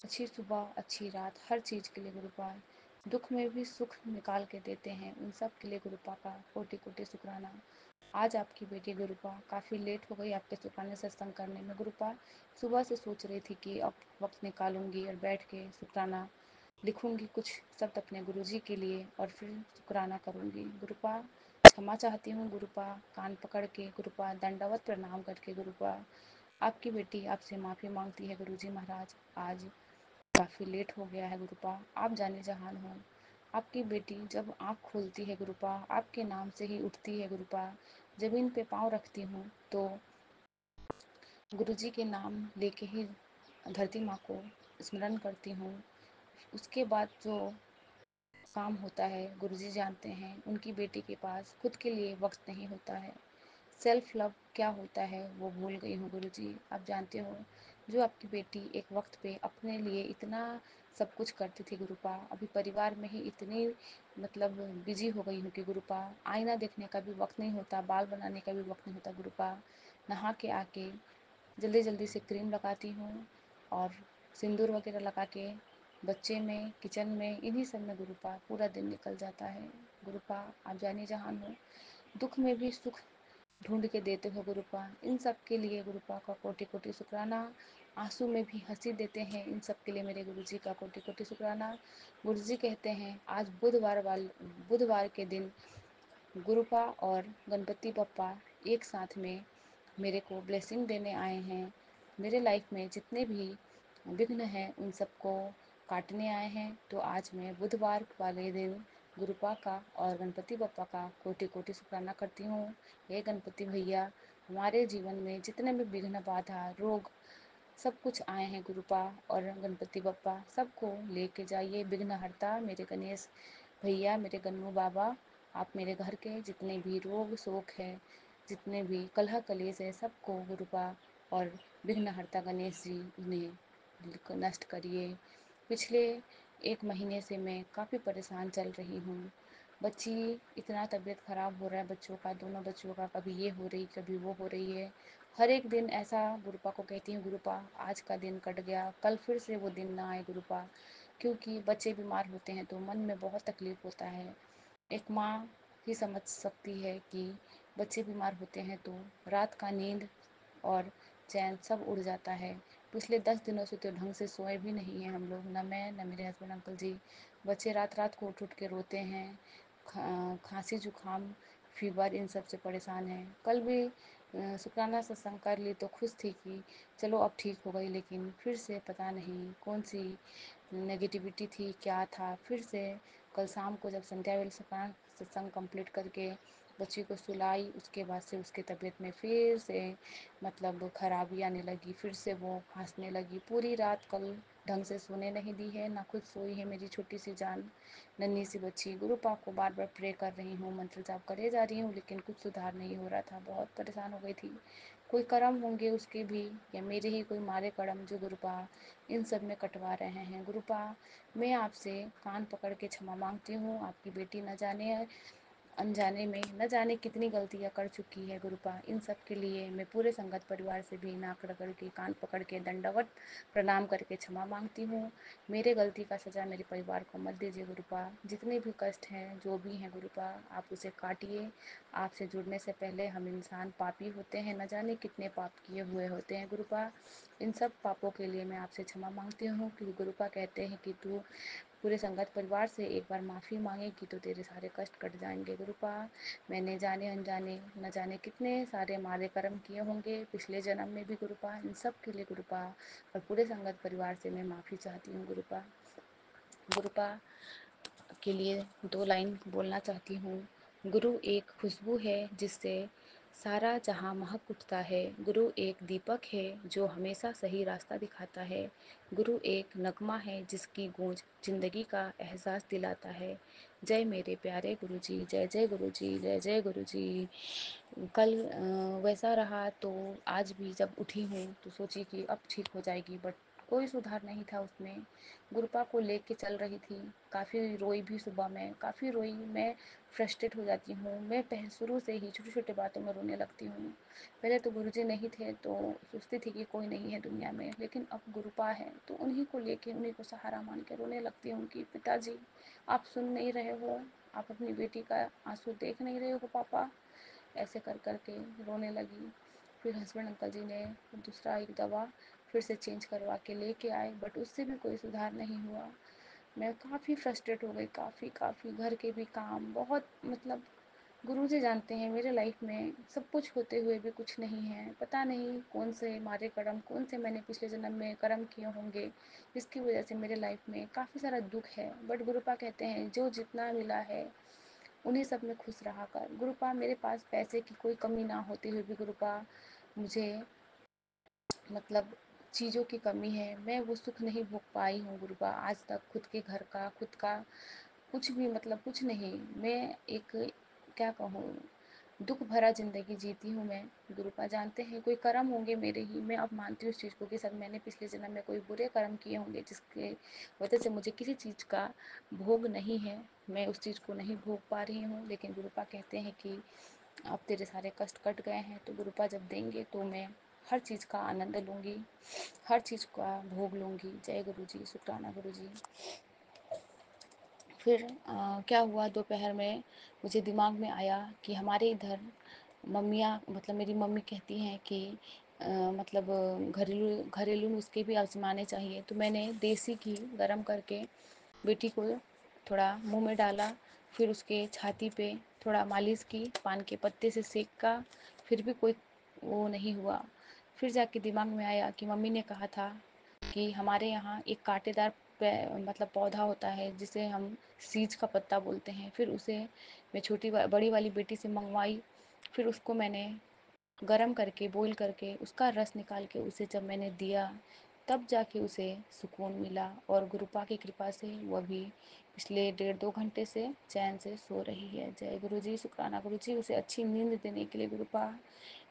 अच्छी सुबह, अच्छी रात, हर चीज़ के लिए गुरुपा, दुख में भी सुख निकाल के देते हैं, उन सब के लिए गुरुपा का कोटि कोटि शुक्राना। आज आपकी बेटी गुरुपा काफ़ी लेट हो गई आपके शुक्राने सत्संग करने में। गुरुपा सुबह से सोच रही थी कि अब वक्त निकालूंगी और बैठ के शुक्राना लिखूंगी कुछ शब्द अपने गुरुजी के लिए और फिर शुक्राना करूंगी। गुरुपा क्षमा चाहती हूँ गुरुपा, कान पकड़ के गुरुपा, दंडवत प्रणाम करके गुरुपा, आपकी बेटी आपसे माफ़ी मांगती है गुरुजी महाराज। आज काफ़ी लेट हो गया है गुरुपा, आप जाने जहान हो। आपकी बेटी जब आँख खोलती है गुरुपा, आपके नाम से ही उठती है गुरुपा। ज़मीन पे पाँव रखती हूँ तो गुरुजी के नाम लेके ही धरती माँ को स्मरण करती हूँ। उसके बाद जो काम होता है गुरुजी जानते हैं। उनकी बेटी के पास खुद के लिए वक्त नहीं होता है। सेल्फ लव क्या होता है वो भूल गई हूँ गुरुजी। आप जानते हो जो आपकी बेटी एक वक्त पे अपने लिए इतना सब कुछ करती थी गुरुपा, अभी परिवार में ही इतनी मतलब बिजी हो गई हूँ कि गुरुपा आईना देखने का भी वक्त नहीं होता, बाल बनाने का भी वक्त नहीं होता गुरुपा। नहा के आके जल्दी जल्दी से क्रीम लगाती हूँ और सिंदूर वगैरह लगा के बच्चे में, किचन में, इन्हीं सब में गुरुपा पूरा दिन निकल जाता है। गुरुपा आप जाने जहान हो, दुख में भी सुख ढूंढ के देते हो गुरुपा। इन सब के लिए गुरुपा का कोटि कोटि शुक्राना। आंसू में भी हंसी देते हैं, इन सब के लिए मेरे गुरुजी का कोटि कोटि शुक्राना। गुरुजी कहते हैं आज बुधवार के दिन गुरुपा और गणपति बप्पा एक साथ में मेरे को ब्लेसिंग देने आए हैं। मेरे लाइफ में जितने भी विघ्न हैं उन सबको काटने आए हैं। तो आज मैं बुधवार वाले दिन गुरुपा का और गणपति बप्पा का कोटि कोटि शुक्राना करती हूँ। हे गणपति भैया, हमारे जीवन में जितने भी विघ्न, बाधा, रोग सब कुछ आए हैं गुरुपा और गणपति बप्पा, सबको लेके जाइए। विघ्नहर्ता मेरे गणेश भैया, मेरे गन्नू बाबा, आप मेरे घर के जितने भी रोग शोक है, जितने भी कलह कलेश है, सबको गुरुपा और विघ्नहर्ता गणेश जी उन्हें नष्ट करिए। पिछले 1 महीने से मैं काफ़ी परेशान चल रही हूँ। बच्ची इतना तबीयत ख़राब हो रहा है बच्चों का, दोनों बच्चों का, कभी ये हो रही कभी वो हो रही है। हर एक दिन ऐसा गुरुपा को कहती हूँ गुरुपा आज का दिन कट गया, कल फिर से वो दिन ना आए गुरुपा, क्योंकि बच्चे बीमार होते हैं तो मन में बहुत तकलीफ़ होता है। एक माँ ही समझ सकती है कि बच्चे बीमार होते हैं तो रात का नींद और चैन सब उड़ जाता है। पिछले 10 दिनों से तो ढंग से सोए भी नहीं हैं हम लोग, ना मैं ना मेरे हस्बैंड अंकल जी। बच्चे रात रात को उठ उठ के रोते हैं, खांसी जुकाम फीवर इन सब से परेशान हैं। कल भी शुक्राना सत्संग कर ली तो खुश थी कि चलो अब ठीक हो गई, लेकिन फिर से पता नहीं कौन सी नेगेटिविटी थी, क्या था, फिर से कल शाम को जब संध्या वेल सत्संग कंप्लीट करके बच्ची को सुलाई, उसके बाद से उसकी तबीयत में फिर से मतलब खराबी आने लगी, फिर से वो खांसने लगी। पूरी रात कल ढंग से सोने नहीं दी है, ना खुद सोई है मेरी छोटी सी जान, नन्ही सी बच्ची। गुरु पाक को बार बार प्रे कर रही हूँ, मंत्र जाप करे जा रही हूँ, लेकिन कुछ सुधार नहीं हो रहा था। बहुत परेशान हो गई थी। कोई कर्म होंगे उसके भी, या मेरे ही कोई मारे कर्म जो गुरुपा इन सब में कटवा रहे हैं। गुरुपा, मैं आपसे कान पकड़ के क्षमा मांगती हूँ। आपकी बेटी न जाने अनजाने में न जाने कितनी गलतियाँ कर चुकी है गुरुपा। इन सब के लिए मैं पूरे संगत परिवार से भी नाक रगड़ के, कान पकड़ के, दंडवत प्रणाम करके क्षमा मांगती हूँ। मेरे गलती का सजा मेरे परिवार को मत दीजिए गुरुपा। जितने भी कष्ट हैं, जो भी हैं गुरुपा, आप उसे काटिए। आपसे जुड़ने से पहले हम इंसान पापी होते हैं, न जाने कितने पाप किए हुए होते हैं गुरुपा। इन सब पापों के लिए मैं आपसे क्षमा मांगती हूँ, क्योंकि गुरुपा कहते हैं कि तू पूरे संगत परिवार से एक बार माफ़ी मांगेगी तो तेरे सारे कष्ट कट जाएंगे गुरुपा। मैंने जाने अनजाने न जाने कितने सारे मारे कर्म किए होंगे पिछले जन्म में भी गुरुपा। इन सब के लिए गुरुपा और पूरे संगत परिवार से मैं माफ़ी चाहती हूँ गुरुपा। गुरुपा के लिए 2 लाइन बोलना चाहती हूँ। गुरु एक खुशबू है जिससे सारा जहाँ महक उठता है। गुरु एक दीपक है जो हमेशा सही रास्ता दिखाता है। गुरु एक नगमा है जिसकी गूंज जिंदगी का एहसास दिलाता है। जय मेरे प्यारे गुरुजी, जय जय गुरुजी, जय जय गुरुजी। कल वैसा रहा तो आज भी जब उठी हूँ तो सोची कि अब ठीक हो जाएगी, बट कोई सुधार नहीं था उसमें। गुरुपा को लेके चल रही थी, काफ़ी रोई भी सुबह में, काफ़ी रोई। मैं फ्रस्ट्रेट हो जाती हूँ। मैं शुरू से ही छोटी छोटी बातों में रोने लगती हूँ। पहले तो गुरुजी नहीं थे तो सोचती थी कि कोई नहीं है दुनिया में, लेकिन अब गुरुपा है तो उन्हीं को लेके, उन्हीं को सहारा मान के रोने लगती हूँ कि पिताजी आप सुन नहीं रहे हो, आप अपनी बेटी का आंसू देख नहीं रहे हो पापा। ऐसे कर कर के रोने लगी। फिर हस्बैंड अंकल जी ने दूसरा एक दवा फिर से चेंज करवा के लेके आए, बट उससे भी कोई सुधार नहीं हुआ। मैं काफ़ी फ्रस्ट्रेट हो गई, काफ़ी घर के भी काम बहुत, मतलब गुरुजी जानते हैं मेरे लाइफ में सब कुछ होते हुए भी कुछ नहीं है। पता नहीं कौन से मारे कर्म, कौन से मैंने पिछले जन्म में कर्म किए होंगे जिसकी वजह से मेरे लाइफ में काफ़ी सारा दुख है। बट गुरुपा कहते हैं जो जितना मिला है उन्हीं सब में खुश रहा कर। गुरुपा, मेरे पास पैसे की कोई कमी ना होती हुई भी गुरुपा मुझे मतलब चीज़ों की कमी है, मैं वो सुख नहीं भोग पाई हूँ गुरुपा आज तक। खुद के घर का, खुद का कुछ भी, मतलब कुछ नहीं। मैं एक, क्या कहूँ, दुख भरा ज़िंदगी जीती हूँ मैं। गुरुपा जानते हैं कोई कर्म होंगे मेरे ही, मैं अब मानती हूँ इस चीज़ को कि सब मैंने पिछले जन्म में कोई बुरे कर्म किए होंगे जिसके वजह से मुझे किसी चीज़ का भोग नहीं है, मैं उस चीज़ को नहीं भोग पा रही हूँ। लेकिन गुरुपा कहते हैं कि अब तेरे सारे कष्ट कट गए हैं, तो गुरुपा जब देंगे तो मैं हर चीज़ का आनंद लूँगी, हर चीज़ का भोग लूँगी। जय गुरुजी, शुक्राना गुरुजी। फिर क्या हुआ, दोपहर में मुझे दिमाग में आया कि हमारे इधर मम्मियाँ, मतलब मेरी मम्मी कहती हैं कि मतलब घरेलू घरेलू नुस्खे भी आजमाने चाहिए। तो मैंने देसी घी गरम करके बेटी को थोड़ा मुंह में डाला, फिर उसके छाती पे थोड़ा मालिश की, पान के पत्ते से सेका, फिर भी कोई वो नहीं हुआ। फिर जाके दिमाग में आया कि मम्मी ने कहा था कि हमारे यहाँ एक कांटेदार मतलब पौधा होता है जिसे हम सीज का पत्ता बोलते हैं। फिर उसे मैं बड़ी वाली बेटी से मंगवाई, फिर उसको मैंने गरम करके, बॉईल करके उसका रस निकाल के उसे जब मैंने दिया, तब जाके उसे सुकून मिला। और गुरुपा की कृपा से वह भी पिछले 1.5-2 घंटे से चैन से सो रही है। जय गुरुजी, शुक्राना गुरुजी। उसे अच्छी नींद देने के लिए गुरुपा,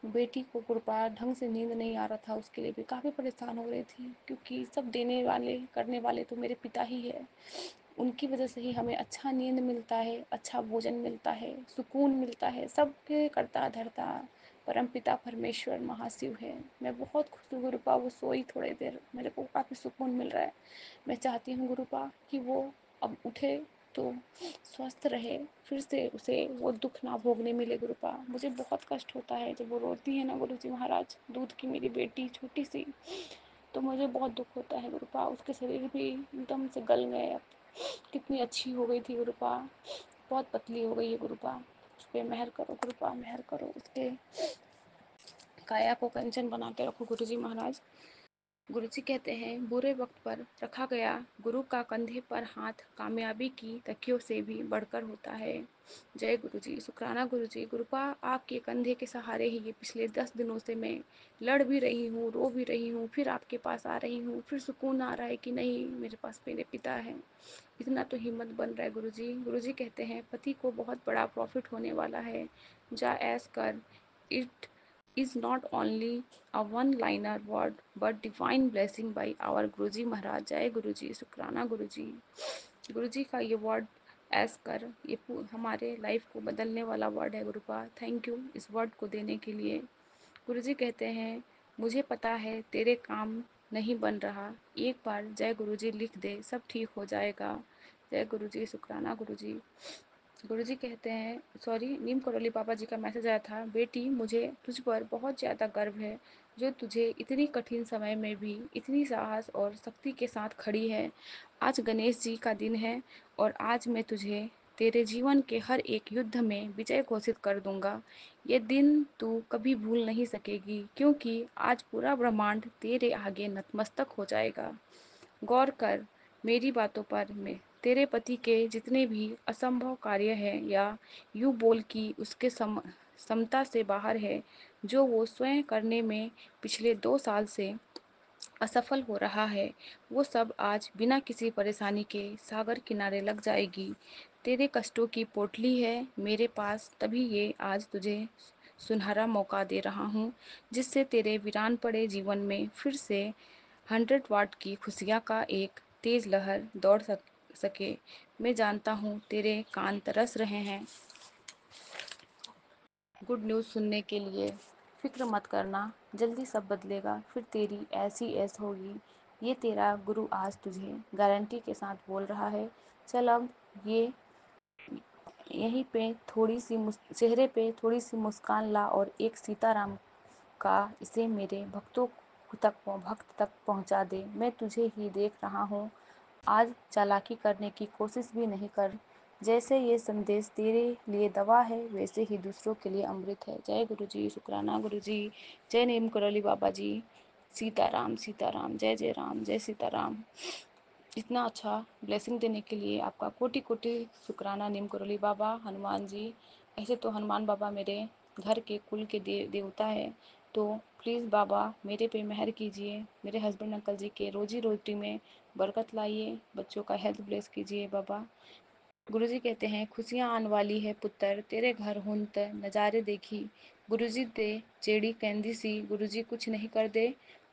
बेटी को गुरुपा ढंग से नींद नहीं आ रहा था, उसके लिए भी काफ़ी परेशान हो रही थी, क्योंकि सब देने वाले करने वाले तो मेरे पिता ही है। उनकी वजह से ही हमें अच्छा नींद मिलता है, अच्छा भोजन मिलता है, सुकून मिलता है। सबके करता धरता परमपिता परमेश्वर महाशिव है। मैं बहुत खुश हूँ गुरुपा, वो सोई थोड़ी देर, मेरे को काफ़ी सुकून मिल रहा है। मैं चाहती हूँ गुरुपा कि वो अब उठे तो स्वस्थ रहे, फिर से उसे वो दुख ना भोगने मिले गुरुपा। मुझे बहुत कष्ट होता है जब वो रोती है ना गुरुजी महाराज, दूध की मेरी बेटी छोटी सी, तो मुझे बहुत दुख होता है गुरुपा। उसके शरीर भी एकदम से गल गए, अब कितनी अच्छी हो गई थी गुरुपा, बहुत पतली हो गई है गुरुपा। उस पर मेहर करो गुरुपा, मेहर करो, उसके काया को कंचन बना के रखो गुरुजी महाराज। गुरुजी कहते हैं, बुरे वक्त पर रखा गया गुरु का कंधे पर हाथ कामयाबी की तकियों से भी बढ़कर होता है। जय गुरुजी, शुक्राना गुरुजी। गुरुपा, आपके कंधे के सहारे ही ये पिछले 10 दिनों से मैं लड़ भी रही हूँ, रो भी रही हूँ, फिर आपके पास आ रही हूँ, फिर सुकून आ रहा है कि नहीं, मेरे पास मेरे पिता हैं। इतना तो हिम्मत बन रहा है गुरुजी। गुरुजी कहते हैं, पति को बहुत बड़ा प्रॉफिट होने वाला है। जा ऐस कर, it is not only a one-liner word but divine blessing by our गुरुजी महाराज। जय गुरुजी, शुक्राना गुरुजी। गुरुजी का ये वर्ड ऐस कर, ये हमारे लाइफ को बदलने वाला वर्ड है। गुरुपा, थैंक यू इस वर्ड को देने के लिए। गुरुजी कहते हैं, मुझे पता है तेरे काम नहीं बन रहा, एक बार जय गुरुजी लिख दे, सब ठीक हो जाएगा। जय गुरुजी, शुक्राना गुरुजी। गुरुजी कहते हैं, सॉरी, नीम करौली पापा जी का मैसेज आया था, बेटी मुझे तुझ पर बहुत ज़्यादा गर्व है, जो तुझे इतनी कठिन समय में भी इतनी साहस और शक्ति के साथ खड़ी है। आज गणेश जी का दिन है और आज मैं तुझे तेरे जीवन के हर एक युद्ध में विजय घोषित कर दूंगा। ये दिन तू कभी भूल नहीं सकेगी, क्योंकि आज पूरा ब्रह्मांड तेरे आगे नतमस्तक हो जाएगा। गौर कर मेरी बातों पर। मैं तेरे पति के जितने भी असंभव कार्य हैं, या यूँ बोल कि उसके क्षमता से बाहर है, जो वो स्वयं करने में पिछले 2 साल से असफल हो रहा है, वो सब आज बिना किसी परेशानी के सागर किनारे लग जाएगी। तेरे कष्टों की पोटली है मेरे पास, तभी ये आज तुझे सुनहरा मौका दे रहा हूँ, जिससे तेरे वीरान पड़े जीवन में फिर से 100 वाट की खुशियाँ का एक तेज लहर दौड़ सके। मैं जानता हूँ तेरे कान तरस रहे हैं गुड न्यूज़ सुनने के लिए। फिक्र मत करना, जल्दी सब बदलेगा, फिर तेरी ऐसी ऐस होगी। ये तेरा गुरु आज तुझे गारंटी के साथ बोल रहा है। चल अब ये यहीं पे चेहरे पे थोड़ी सी मुस्कान ला और एक सीताराम का इसे मेरे भक्त तक पहुंचा दे। मैं तुझे ही देख रहा हूँ, आज चालाकी करने की कोशिश भी नहीं कर। जैसे ये संदेश तेरे लिए दवा है, वैसे ही दूसरों के लिए अमृत है। जय गुरु जी, शुक्राना गुरु जी। जय नीम करौली बाबा जी। सीताराम सीताराम, जय जय राम, जय सीताराम। इतना अच्छा ब्लेसिंग देने के लिए आपका कोटि कोटि शुक्राना नीम करौली बाबा, हनुमान जी। ऐसे तो हनुमान बाबा मेरे घर के कुल के देवता है, तो प्लीज़ बाबा मेरे पे मेहर कीजिए, मेरे हस्बैंड अंकल जी के रोजी रोटी में बरकत लाइए, बच्चों का हेल्थ ब्लेस कीजिए बाबा। गुरुजी कहते हैं, खुशियाँ आने वाली है पुत्र, तेरे घर हुंत नज़ारे देखी। गुरुजी दे जेड़ी कहंदी सी, गुरुजी कुछ नहीं कर दे,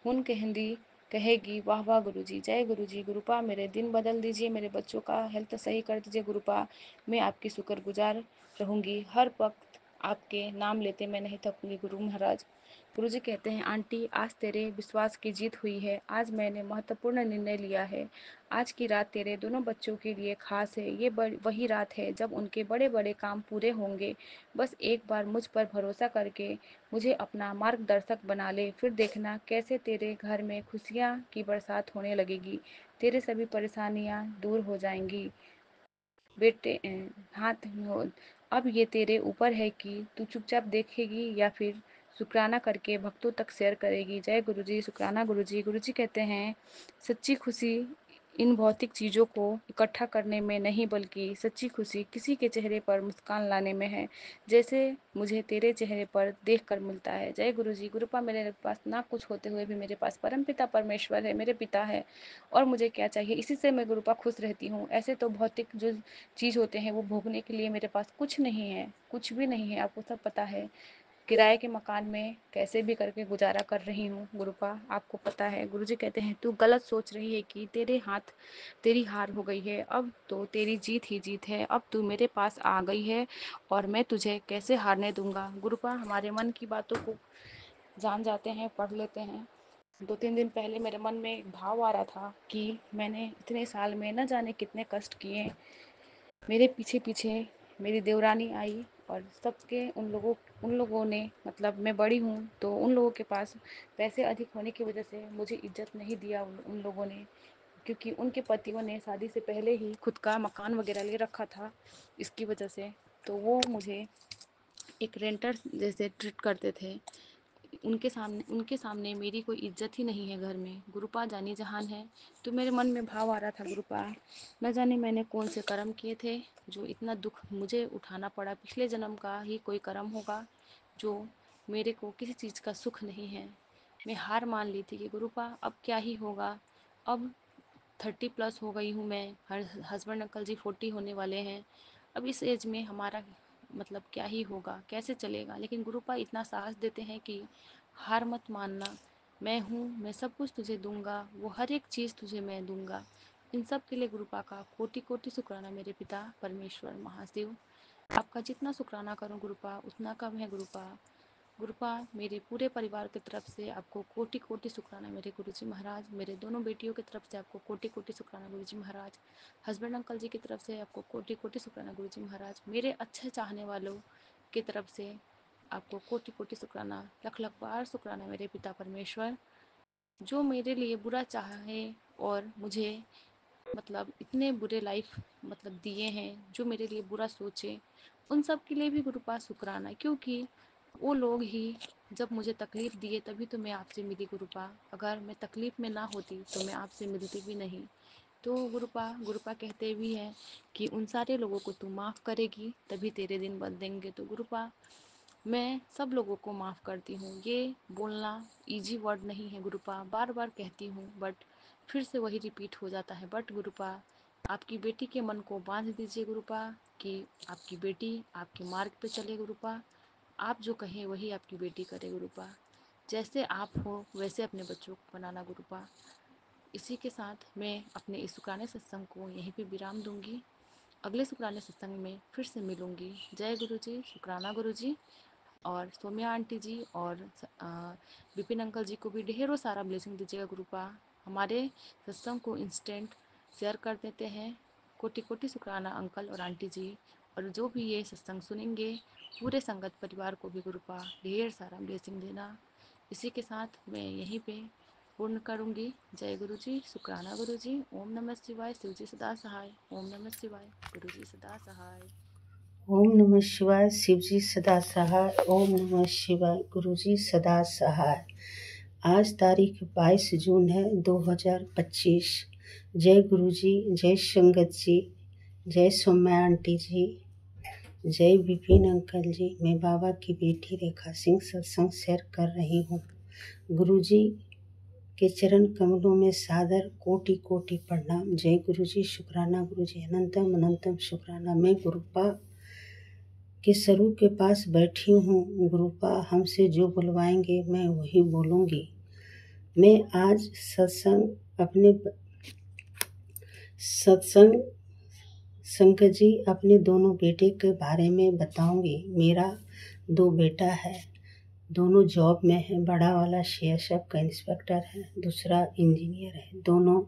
हुन कहंदी कहेगी वाह वाह गुरुजी। जय गुरुजी। गुरुपा मेरे दिन बदल दीजिए, मेरे बच्चों का हेल्थ सही कर दीजिए गुरुपा। मैं आपकी शुक्रगुजार रहूँगी, हर वक्त आपके नाम लेते मैं नहीं थकूँगी गुरु महाराज। गुरुजी कहते हैं, आंटी आज तेरे विश्वास की जीत हुई है, आज मैंने महत्वपूर्ण निर्णय लिया है। आज की रात तेरे दोनों बच्चों के लिए खास है, ये वही रात है जब उनके बड़े बड़े काम पूरे होंगे। बस एक बार मुझ पर भरोसा करके मुझे अपना मार्गदर्शक बना ले, फिर देखना कैसे तेरे घर में खुशियाँ की बरसात होने लगेगी, तेरे सभी परेशानियाँ दूर हो जाएंगी। बेटे हाथ हो, अब ये तेरे ऊपर है कि तू चुपचाप देखेगी या फिर शुक्राना करके भक्तों तक शेयर करेगी। जय गुरुजी, शुक्राना गुरुजी। गुरुजी कहते हैं, सच्ची खुशी इन भौतिक चीज़ों को इकट्ठा करने में नहीं, बल्कि सच्ची खुशी किसी के चेहरे पर मुस्कान लाने में है, जैसे मुझे तेरे चेहरे पर देख कर मिलता है। जय गुरुजी। गुरुपा मेरे पास ना कुछ होते हुए भी मेरे पास परमपिता परमेश्वर है, मेरे पिता है, और मुझे क्या चाहिए, इसी से मैं गुरुपा खुश रहती हूँ। ऐसे तो भौतिक जो चीज़ होते हैं वो भोगने के लिए मेरे पास कुछ नहीं है, कुछ भी नहीं है, आपको सब पता है। किराए के मकान में कैसे भी करके गुजारा कर रही हूँ गुरुपा, आपको पता है। गुरुजी कहते हैं, तू गलत सोच रही है कि तेरी हार हो गई है, अब तो तेरी जीत ही जीत है, अब तू मेरे पास आ गई है और मैं तुझे कैसे हारने दूंगा। गुरुपा हमारे मन की बातों को जान जाते हैं, पढ़ लेते हैं। 2-3 दिन पहले मेरे मन में एक भाव आ रहा था कि मैंने इतने साल में न जाने कितने कष्ट किए, मेरे पीछे पीछे मेरी देवरानी आई और सबके उन लोगों ने, मतलब मैं बड़ी हूँ तो उन लोगों के पास पैसे अधिक होने की वजह से मुझे इज्जत नहीं दिया उन लोगों ने, क्योंकि उनके पतियों ने शादी से पहले ही खुद का मकान वगैरह ले रखा था, इसकी वजह से तो वो मुझे एक रेंटर जैसे ट्रीट करते थे। उनके सामने मेरी कोई इज्जत ही नहीं है घर में। गुरुपा जानी जहान है। तो मेरे मन में भाव आ रहा था, गुरुपा न जाने मैंने कौन से कर्म किए थे जो इतना दुख मुझे उठाना पड़ा। पिछले जन्म का ही कोई कर्म होगा जो मेरे को किसी चीज़ का सुख नहीं है। मैं हार मान ली थी कि गुरुपा अब क्या ही होगा। अब 30+ हो गई हूँ मैं, हस्बैंड अंकल जी 40 होने वाले हैं। अब इस एज में हमारा मतलब क्या ही होगा, कैसे चलेगा। लेकिन गुरुपा इतना साहस देते हैं कि हार मत मानना, मैं हूँ, मैं सब कुछ तुझे दूंगा, वो हर एक चीज़ तुझे मैं दूंगा। इन सब के लिए गुरुपा का कोटि कोटि शुक्राना मेरे पिता परमेश्वर महाशिव। आपका जितना शुक्राना करूँ गुरुपा उतना कम है गुरुपा। गुरुपा मेरे पूरे परिवार की तरफ से आपको कोटि कोटि शुक्राना मेरे गुरुजी महाराज। मेरे दोनों बेटियों की तरफ से आपको कोटि कोटि शुक्राना गुरुजी महाराज। हस्बैंड अंकल जी की तरफ से आपको कोटि कोटि शुक्राना गुरुजी महाराज। मेरे अच्छे चाहने वालों की तरफ से आपको कोटि कोटि शुक्राना, लख लख बार शुक्राना मेरे पिता परमेश्वर। जो मेरे लिए बुरा चाहे और मुझे मतलब इतने बुरे लाइफ मतलब दिए हैं, जो मेरे लिए बुरा सोचे, उन सब के लिए भी गुरुपा शुक्राना। क्योंकि वो लोग ही जब मुझे तकलीफ़ दिए तभी तो मैं आपसे मिली गुरुपा। अगर मैं तकलीफ़ में ना होती तो मैं आपसे मिलती भी नहीं। तो गुरुपा कहते भी हैं कि उन सारे लोगों को तू माफ़ करेगी तभी तेरे दिन बदलेंगे। तो गुरुपा मैं सब लोगों को माफ़ करती हूँ। ये बोलना इजी वर्ड नहीं है गुरुपा, बार बार कहती हूँ बट फिर से वही रिपीट हो जाता है। बट गुरुपा आपकी बेटी के मन को बांध दीजिए गुरुपा कि आपकी बेटी आपके मार्ग पे चले गुरुपा। आप जो कहें वही आपकी बेटी करे गुरुपा। जैसे आप हो वैसे अपने बच्चों को बनाना गुरुपा। इसी के साथ मैं अपने इस शुक्राने सत्संग को यहीं पे विराम दूंगी। अगले शुक्राने सत्संग में फिर से मिलूंगी। जय गुरुजी, शुक्राना गुरुजी। और सौम्या आंटी जी और विपिन अंकल जी को भी ढेरों सारा ब्लेसिंग दीजिएगा गुरुपा। हमारे सत्संग को इंस्टेंट शेयर कर देते हैं। कोटि कोटि शुक्राना अंकल और आंटी जी। और जो भी ये सत्संग सुनेंगे पूरे संगत परिवार को भी गुरुपा ढेर सारा ब्लेसिंग देना। इसी के साथ मैं यहीं पे पूर्ण करूँगी। जय गुरु जी, शुक्राना गुरु जी। ओम नमः शिवाय, शिव जी सदा सहाय। ओम नमः शिवाय, गुरु जी सदा सहाय। ओम नमः शिवाय, शिव जी सदा सहाय। ओम नमः शिवाय, गुरु जी सदा सहाय। आज तारीख 22 जून है 2025। जय गुरु जी, जय संगत जी, जय सौम्या आंटी जी, जय विपिन अंकल जी। मैं बाबा की बेटी रेखा सिंह सत्संग शेयर कर रही हूँ। गुरु जी के चरण कमलों में सादर कोटि कोटि प्रणाम। जय गुरु जी, शुक्राना गुरु जी, अनंतम अनंतम शुक्राना। मैं गुरुपा के स्वरूप के पास बैठी हूँ। गुरुपा हमसे जो बुलवाएंगे मैं वही बोलूँगी। मैं आज शंकर जी अपने दोनों बेटे के बारे में बताऊंगी। मेरा 2 बेटा है, दोनों जॉब में है। बड़ा वाला सीएसएफ का इंस्पेक्टर है, दूसरा इंजीनियर है। दोनों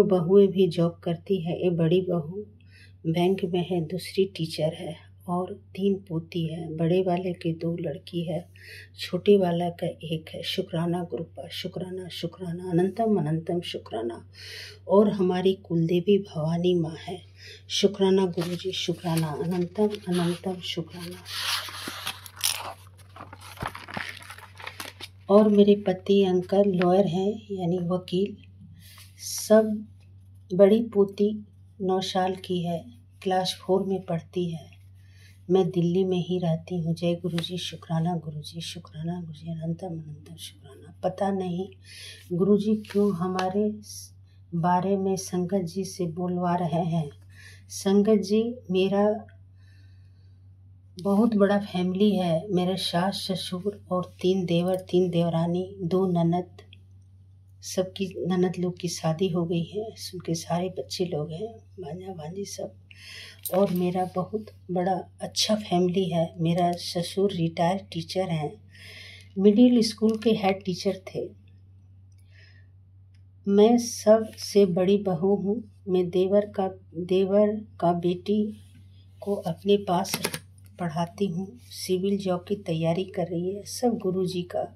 बहुएं भी जॉब करती है। ये बड़ी बहू बैंक में है, दूसरी टीचर है और 3 पोती है। बड़े वाले के 2 लड़की है, छोटे वाला का 1 है। शुक्राना गुरुपा, शुक्राना शुक्राना, अनंतम अनंतम शुक्राना। और हमारी कुलदेवी भवानी माँ है। शुक्राना गुरुजी, शुक्राना, अनंतम अनंतम शुक्राना। और मेरे पति अंकल लॉयर हैं यानी वकील। सब बड़ी पोती 9 साल की है, क्लास 4 में पढ़ती है। मैं दिल्ली में ही रहती हूँ। जय गुरुजी, शुक्राना गुरुजी, शुक्राना गुरुजी, अनंतम अनंतम शुक्राना। पता नहीं गुरुजी क्यों हमारे बारे में संगत जी से बोलवा रहे हैं। संगत जी मेरा बहुत बड़ा फैमिली है। मेरे सास ससुर और 3 देवर, 3 देवरानी, 2 ननद। सबकी ननद लोग की शादी हो गई है, उनके सारे बच्चे लोग हैं, भांजा भांजी सब। और मेरा बहुत बड़ा अच्छा फैमिली है। मेरा ससुर रिटायर्ड टीचर हैं, मिडिल स्कूल के हेड टीचर थे। मैं सबसे बड़ी बहू हूँ। मैं देवर का बेटी को अपने पास पढ़ाती हूँ, सिविल जॉब की तैयारी कर रही है। सब गुरुजी का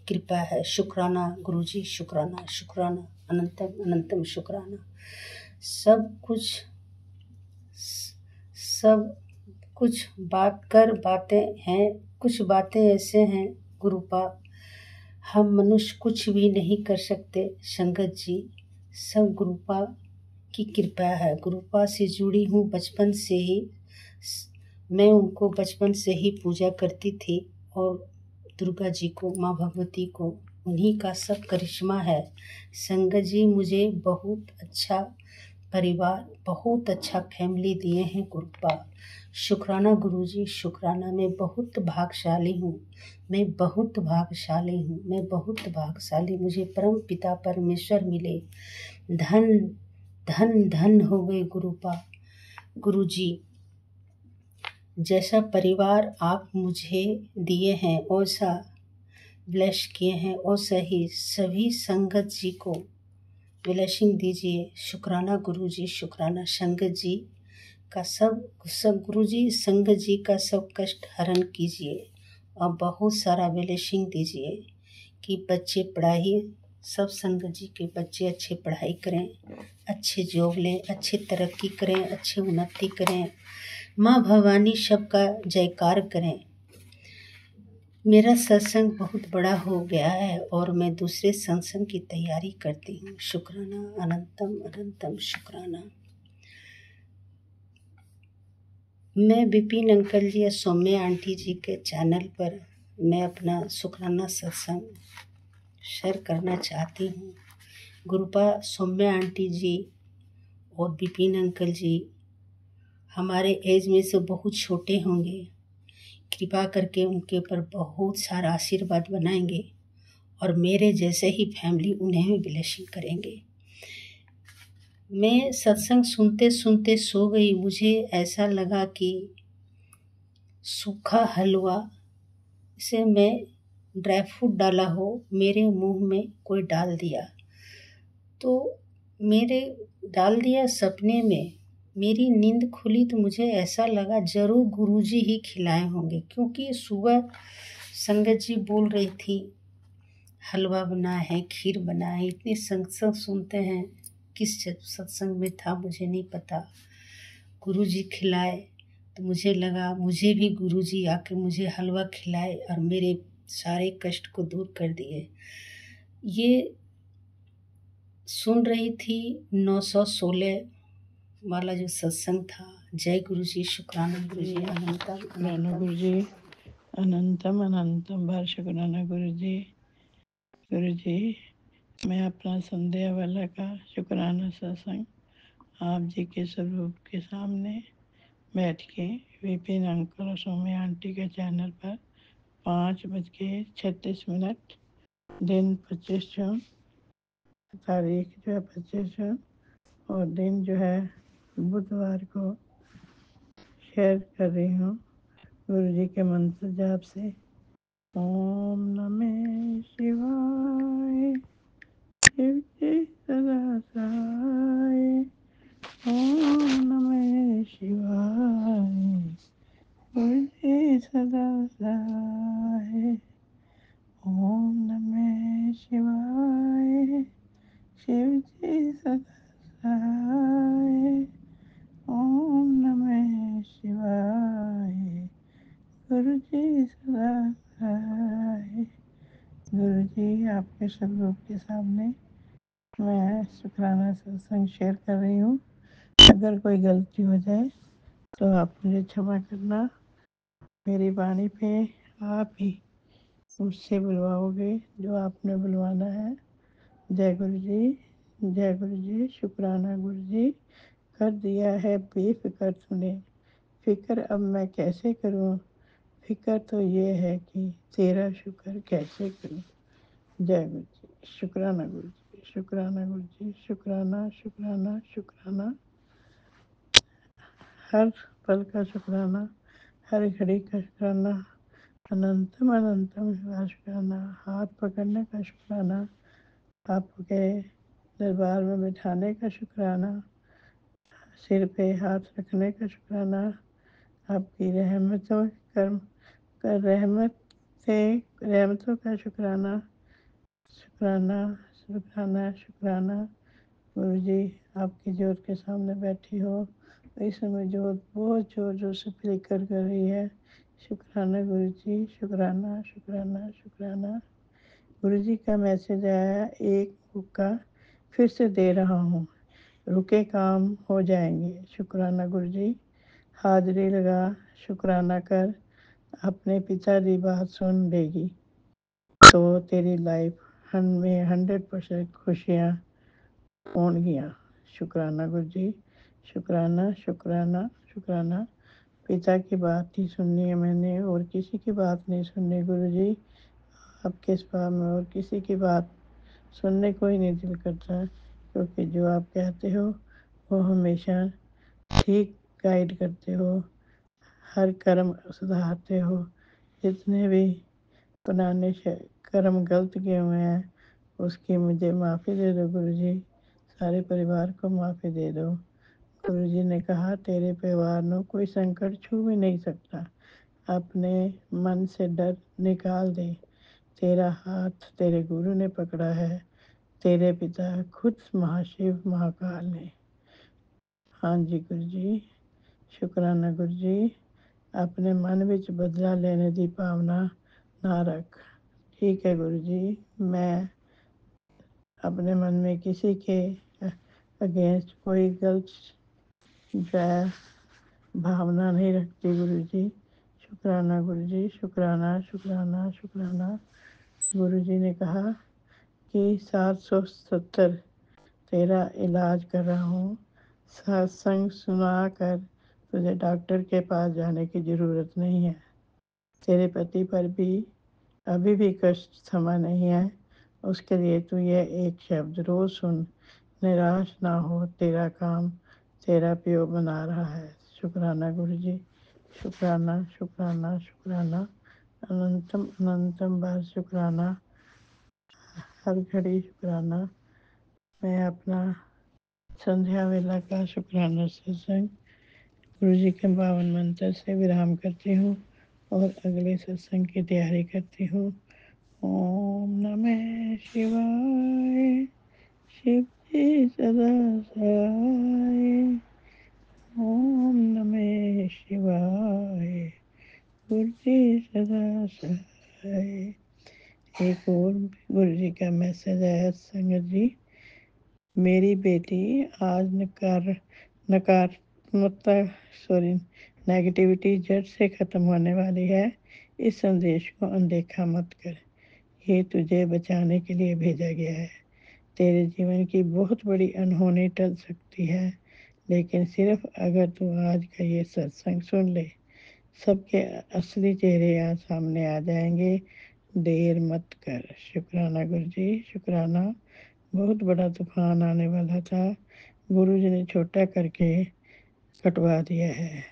कृपा है। शुक्राना गुरुजी, शुक्राना शुक्राना, अनंतम अनंतम शुक्राना। सब कुछ बातें ऐसे हैं गुरुपा, हम मनुष्य कुछ भी नहीं कर सकते संगत जी, सब गुरुपा की कृपा है। गुरुपा से जुड़ी हूँ बचपन से ही, मैं उनको बचपन से ही पूजा करती थी और दुर्गा जी को, माँ भगवती को, उन्हीं का सब करिश्मा है। संगत जी मुझे बहुत अच्छा परिवार, बहुत अच्छा फैमिली दिए हैं गुरुपा। शुक्राना गुरुजी, शुक्राना। मैं बहुत भाग्यशाली हूँ, मैं बहुत भाग्यशाली हूँ, मैं बहुत भाग्यशाली। मुझे परम पिता परमेश्वर मिले। धन धन धन हो गए गुरुपा, गुरुजी। जैसा परिवार आप मुझे दिए हैं, वैसा ब्लेस किए हैं, वैसा ही सभी संगत जी को ब्लेसिंग दीजिए। शुक्राना गुरुजी, शुक्राना। संगत जी का सब गुरुजी, संगत जी का सब कष्ट हरण कीजिए और बहुत सारा ब्लेसिंग दीजिए कि बच्चे पढ़ाई, सब संगत जी के बच्चे अच्छे पढ़ाई करें, अच्छे जॉब लें, अच्छे तरक्की करें, अच्छे उन्नति करें। माँ भवानी सबका जयकार करें। मेरा सत्संग बहुत बड़ा हो गया है और मैं दूसरे सत्संग की तैयारी करती हूँ। शुक्राना, अनंतम अनंतम शुक्राना। मैं विपिन अंकल जी या सौम्या आंटी जी के चैनल पर मैं अपना शुक्राना सत्संग शेयर करना चाहती हूँ। गुरुपा सौम्या आंटी जी और विपिन अंकल जी हमारे एज में से बहुत छोटे होंगे, कृपा करके उनके ऊपर बहुत सारा आशीर्वाद बनाएंगे और मेरे जैसे ही फैमिली उन्हें भी ब्लेसिंग करेंगे। मैं सत्संग सुनते सुनते सो गई। मुझे ऐसा लगा कि सूखा हलवा से मैं ड्राई फ्रूट डाला हो, मेरे मुंह में कोई डाल दिया, तो मेरे डाल दिया सपने में। मेरी नींद खुली तो मुझे ऐसा लगा जरूर गुरुजी ही खिलाए होंगे, क्योंकि सुबह संगत जी बोल रही थी हलवा बना है, खीर बना है। इतने सत्संग सुनते हैं, किस सत्संग में था मुझे नहीं पता। गुरुजी खिलाए तो मुझे लगा मुझे भी गुरुजी आके मुझे हलवा खिलाए और मेरे सारे कष्ट को दूर कर दिए। ये सुन रही थी 916 वाला जो सत्संग था। जय गुरुजी, शुक्राना गुरुजी, शुक्राना गुरुजी, अनंतम अनंतम बार शुक्राना गुरुजी। गुरुजी, मैं अपना संध्या वाला का शुक्राना सत्संग आप जी के स्वरूप के सामने बैठ के विपिन अंकल और सौम्या आंटी के चैनल पर 5:36 दिन 25 जून, तारीख जो है 25 जून और दिन जो है बुधवार को शेयर कर रही हूँ गुरु जी के मंत्र जाप से। ओम नमः शिवाय, शिव जी सदा सहाय। ओम नमः शिवाय, गुरु जी सदा सहाय। ओम नमः शिवाय, शिव जी सदा सहाय। ओम नमः शिवाय, गुरु जी सदा सहाय। गुरु जी आपके स्वरूप के सामने मैं शुक्राना सत्संग शेयर कर रही हूँ। अगर कोई गलती हो जाए तो आप मुझे क्षमा करना। मेरी वाणी पे आप ही मुझसे बुलवाओगे जो आपने बुलवाना है। जय गुरु जी, जय गुरु जी। शुक्राना गुरु जी। कर दिया है बेफिक्र तूने, फिक्र अब मैं कैसे करूं। फिक्र तो ये है कि तेरा शुक्र कैसे करूं। जय गुरु जी, शुक्राना गुरु जी, शुक्राना गुरु जी, शुक्राना शुक्राना शुक्राना। हर पल का शुक्राना, हर घड़ी का शुक्राना, अनंतम अनंतम शुक्राना। हाथ पकड़ने का शुक्राना, आपके दरबार में बिठाने का शुक्राना, सिर पे हाथ रखने का शुक्राना, आपकी रहमतों रहमतों का शुक्राना, शुक्राना शुक्राना शुक्राना। गुरु जी आपकी जोत के सामने बैठी हो इस समय जो बहुत ज़ोर ज़ोर से फ्लिकर कर रही है। शुक्राना गुरु जी, शुक्राना शुक्राना शुक्राना। गुरु जी का मैसेज आया, एक बुक का फिर से दे रहा हूँ, रुके काम हो जाएंगे। शुक्राना गुरु जी, हाजिरी लगा, शुक्राना कर, अपने पिताजी बात सुन लेगी तो तेरी लाइफ में 100% खुशियाँ होंगियाँ। शुक्राना गुरु जी, शुक्राना शुक्राना शुक्राना। पिता की बात ही सुननी है मैंने और किसी की बात नहीं सुननी गुरु जी। आपके स्वामी में और किसी की बात सुनने को ही नहीं दिल करता, क्योंकि जो आप कहते हो वो हमेशा ठीक गाइड करते हो, हर कर्म सुधारते हो। जितने भी पुराने कर्म गलत किए हुए हैं उसकी मुझे माफ़ी दे दो गुरु जी, सारे परिवार को माफ़ी दे दो। गुरु जी ने कहा तेरे परिवार को कोई संकट छू भी नहीं सकता, अपने मन से डर निकाल दे, तेरा हाथ तेरे गुरु ने पकड़ा है, तेरे पिता खुद महाशिव महाकाल ने। हाँ जी गुरु जी, शुक्राना गुरु जी। अपने मन विच बदला लेने की भावना ना रख। ठीक है गुरु जी, मैं अपने मन में किसी के अगेंस्ट कोई गलत जो है भावना नहीं रखती गुरु जी। शुक्राना गुरु जी, शुक्राना शुक्राना शुक्राना। गुरु जी ने कहा कि 770 तेरा इलाज कर रहा हूँ, सत्संग सुना कर तुझे डॉक्टर के पास जाने की ज़रूरत नहीं है। तेरे पति पर भी अभी भी कष्ट थमा नहीं है, उसके लिए तू ये एक शब्द रोज सुन, निराश ना हो, तेरा काम तेरा पियो बना रहा है। शुक्राना गुरु जी, शुक्राना शुक्राना शुक्राना, अनंतम अनंतम बार शुक्राना, हर घड़ी शुक्राना। मैं अपना संध्या वेला का शुक्राना सत्संग गुरु जी के 52 मंत्र से विराम करती हूँ और अगले सत्संग की तैयारी करती हूँ। ओम नमः शिवाय, शिव जी सदा सहाय। ओम नमः शिवाय, गुरु जी सदा सहाय। एक और गुरु जी का मैसेज आया, संगत जी, मेरी बेटी आज नकारात्मकता नेगेटिविटी जड़ से खत्म होने वाली है। इस संदेश को अनदेखा मत कर, ये तुझे बचाने के लिए भेजा गया है। तेरे जीवन की बहुत बड़ी अनहोनी टल सकती है, लेकिन सिर्फ अगर तू आज का ये सत्संग सुन ले, सबके असली चेहरे यहाँ सामने आ जाएंगे। देर मत कर। शुक्राना गुरु जी, शुक्राना। बहुत बड़ा तूफान आने वाला था, गुरु जी ने छोटा करके कटवा दिया है।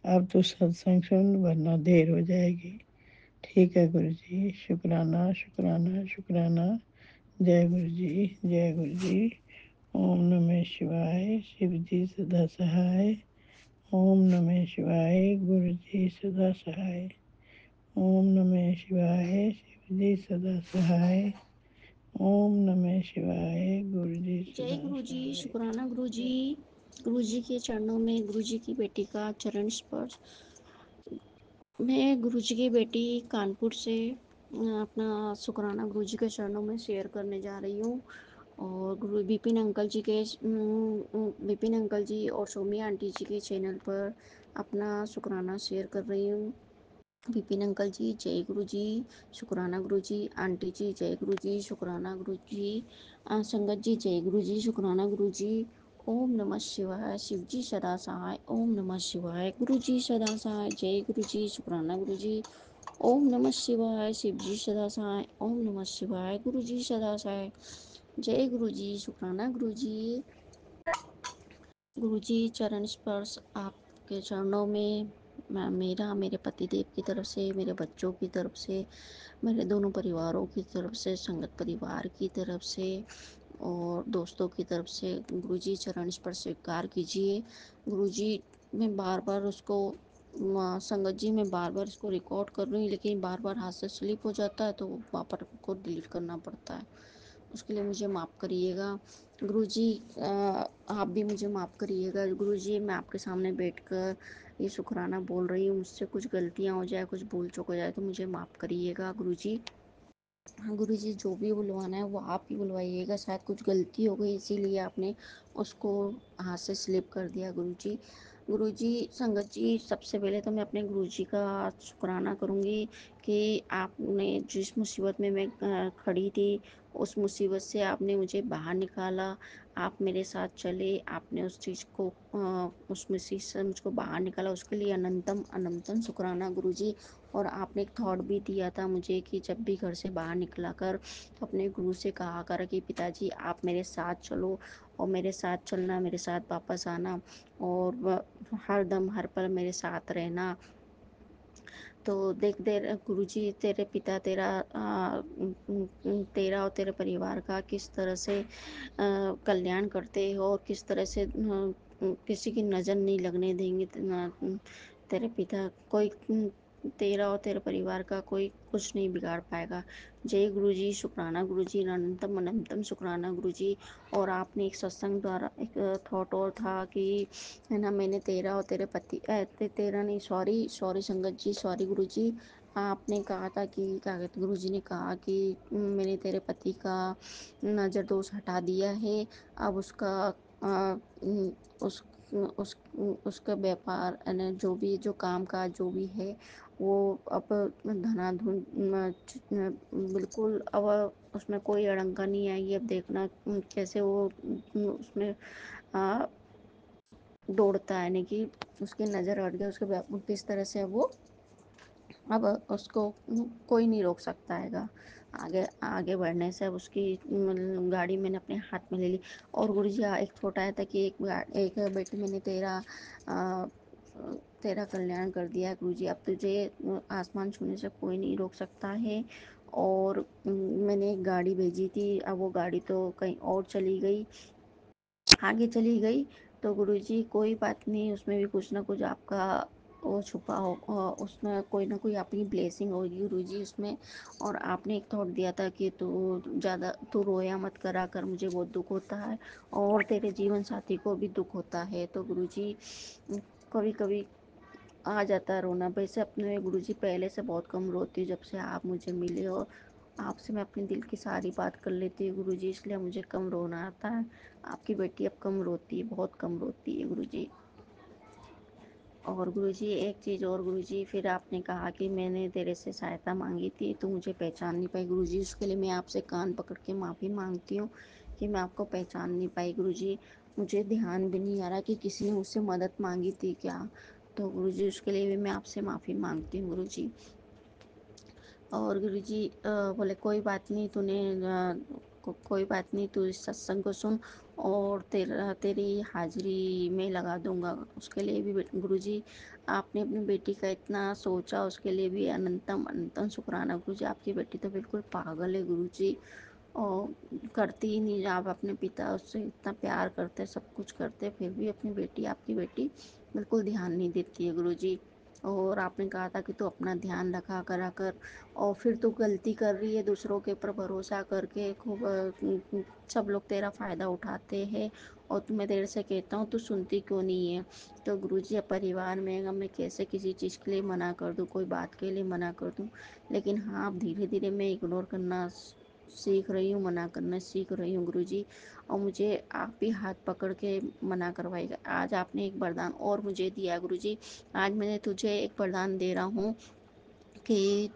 अब तो सत्संग सुन वरना देर हो जाएगी। ठीक है गुरु जी, शुक्राना शुक्राना शुक्राना। जय गुरु जी, जय गुरु जी। ओम नमः शिवाय, शिव जी सदा सहाय। ओम नमः शिवाय, गुरु जी सदा सहाय। ओम नमः शिवाय, शिव जी सदा सहाय। ओम नमः शिवाय, गुरु जी जय सदा गुरु जी, सहाय। शुक्राना गुरु जी के चरणों में गुरु जी की बेटी का चरण स्पर्श। मैं गुरु जी की बेटी कानपुर से अपना शुक्राना गुरु जी के चरणों में शेयर करने जा रही हूँ। और गुरु विपिन अंकल जी और सौम्या आंटी जी के चैनल पर अपना शुक्राना शेयर कर रही हूँ। विपिन अंकल जी जय गुरु जी, शुक्राना गुरु जी। आंटी जी जय गुरु जी, शुक्राना गुरु जी। संगत जी जय गुरु जी, शुक्राना गुरु जी। ओम नमः शिवाय, शिव जी सदा सहाय। ओम नमः शिवाय, गुरु जी सदा सहाय। जय गुरु जी, शुक्राना गुरु जी। ओम नमः शिवाय, शिव जी सदा सहाय। ओम नमः शिवाय, गुरु जी सदा सहाय। जय गुरु जी, शुक्राना गुरु जी। गुरु जी चरण स्पर्श आपके चरणों में मेरा, मेरे पतिदेव की तरफ से, मेरे बच्चों की तरफ से, मेरे दोनों परिवारों की तरफ से, संगत परिवार की तरफ से और दोस्तों की तरफ से गुरुजी चरण स्पर्श स्वीकार कीजिए। गुरुजी मैं बार बार उसको संगत जी मैं बार बार इसको रिकॉर्ड कर रही हूँ, लेकिन बार बार हाथ से स्लिप हो जाता है तो वापस को डिलीट करना पड़ता है। उसके लिए मुझे माफ़ करिएगा। गुरुजी आप भी मुझे माफ़ करिएगा। गुरुजी मैं आपके सामने बैठकर ये शुक्राना बोल रही हूँ, मुझसे कुछ गलतियाँ हो जाए, कुछ भूल चूक हो जाए तो मुझे माफ़ करिएगा गुरुजी। हाँ गुरुजी, जो भी बुलवाना है वो आप ही बुलवाइएगा। शायद कुछ गलती हो गई इसीलिए आपने उसको हाथ से स्लिप कर दिया गुरुजी। गुरुजी संगत जी, सबसे पहले तो मैं अपने गुरुजी का शुक्राना करूँगी कि आपने जिस मुसीबत में मैं खड़ी थी, उस मुसीबत से आपने मुझे बाहर निकाला। आप मेरे साथ चले, आपने उस चीज़ को उस मुसीबत से मुझको बाहर निकाला, उसके लिए अनंतम अनंतम शुक्राना गुरुजी। और आपने एक थॉट भी दिया था मुझे कि जब भी घर से बाहर निकला कर तो अपने गुरु से कहा कर कि पिताजी आप मेरे साथ चलो, और मेरे साथ चलना, मेरे साथ वापस आना, और हर दम हर पल मेरे साथ रहना। तो देख दे गुरुजी, तेरे पिता तेरा और तेरे परिवार का किस तरह से कल्याण करते हो, और किस तरह से किसी की नज़र नहीं लगने देंगे। तेरे पिता कोई तेरा और तेरे परिवार का कोई कुछ नहीं बिगाड़ पाएगा। जय गुरुजी, शुक्राना गुरुजी, अनंतम अनंतम शुक्राना गुरुजी। और आपने एक सत्संग द्वारा एक थॉट और था कि है ना, मैंने तेरा और तेरे पति तेरा नहीं, सॉरी सॉरी संगत जी, सॉरी गुरुजी। आपने कहा था कि क्या कहते, गुरुजी ने कहा कि मैंने तेरे पति का नज़र दोष हटा दिया है। अब उसका उस उस उसका व्यापार यानी जो भी जो काम काज जो भी है वो अब धनाधन बिल्कुल, अब उसमें कोई अड़ंगा नहीं आएगी। अब देखना कैसे वो उसमें दौड़ता है, यानी कि उसकी नज़र हट गया, उसके किस तरह से वो अब उसको कोई नहीं रोक सकता हैगा आगे आगे बढ़ने से। अब उसकी गाड़ी मैंने अपने हाथ में ले ली। और गुरुजी एक थोड़ा आया था कि एक बेटी मैंने तेरा कल्याण कर दिया गुरुजी। अब तुझे आसमान छूने से कोई नहीं रोक सकता है। और मैंने एक गाड़ी भेजी थी, अब वो गाड़ी तो कहीं और चली गई, आगे चली गई। तो गुरुजी कोई बात नहीं, उसमें भी कुछ ना कुछ आपका वो छुपा हो, उसमें कोई ना कोई आपकी ब्लेसिंग होगी गुरुजी उसमें। और आपने एक थॉट दिया था कि तू रोया मत करा कर, मुझे बहुत दुख होता है और तेरे जीवन साथी को भी दुख होता है। तो गुरुजी कभी कभी आ जाता है रोना। वैसे अपने गुरुजी पहले से बहुत कम रोती, जब से आप मुझे मिले और आपसे मैं अपने दिल की सारी बात कर लेती हूँ गुरुजी, इसलिए मुझे कम रोना आता है। आपकी बेटी अब कम रोती है, बहुत कम रोती है गुरुजी। और गुरुजी एक चीज़ और गुरुजी, फिर आपने कहा कि मैंने तेरे से सहायता मांगी थी, तो मुझे पहचान नहीं पाई गुरुजी। उसके लिए मैं आपसे कान पकड़ के माफ़ी मांगती हूँ कि मैं आपको पहचान नहीं पाई गुरुजी। मुझे ध्यान भी नहीं आ रहा कि किसी ने मुझसे मदद मांगी थी क्या। तो गुरुजी उसके लिए भी मैं आपसे माफ़ी मांगती हूँ गुरुजी। और गुरुजी बोले कोई बात नहीं, कोई बात नहीं, तू इस सत्संग को सुन और तेरी हाजिरी में लगा दूंगा। उसके लिए भी गुरुजी आपने अपनी बेटी का इतना सोचा, उसके लिए भी अनंतम अनंतम शुक्राना गुरुजी। आपकी बेटी तो बिल्कुल पागल है गुरुजी, और करती ही नहीं। आप अपने पिता उससे इतना प्यार करते, सब कुछ करते, फिर भी अपनी बेटी, आपकी बेटी बिल्कुल ध्यान नहीं देती है गुरुजी। और आपने कहा था कि तू अपना ध्यान रखा करा कर, और फिर तू गलती कर रही है दूसरों के ऊपर भरोसा करके। खूब सब लोग तेरा फ़ायदा उठाते हैं, और मैं तेरे से कहता हूँ तू सुनती क्यों नहीं है। तो गुरुजी अब परिवार में अगर मैं कैसे किसी चीज़ के लिए मना कर दूँ, कोई बात के लिए मना कर दूँ, लेकिन हाँ अब धीरे धीरे मैं इग्नोर करना सीख रही हूँ, मना करना सीख रही हूँ गुरुजी। और मुझे आप भी हाथ पकड़ के मना करवाएगा। आज आपने एक वरदान और मुझे दिया गुरुजी। आज मैंने तुझे एक वरदान दे रहा हूँ कि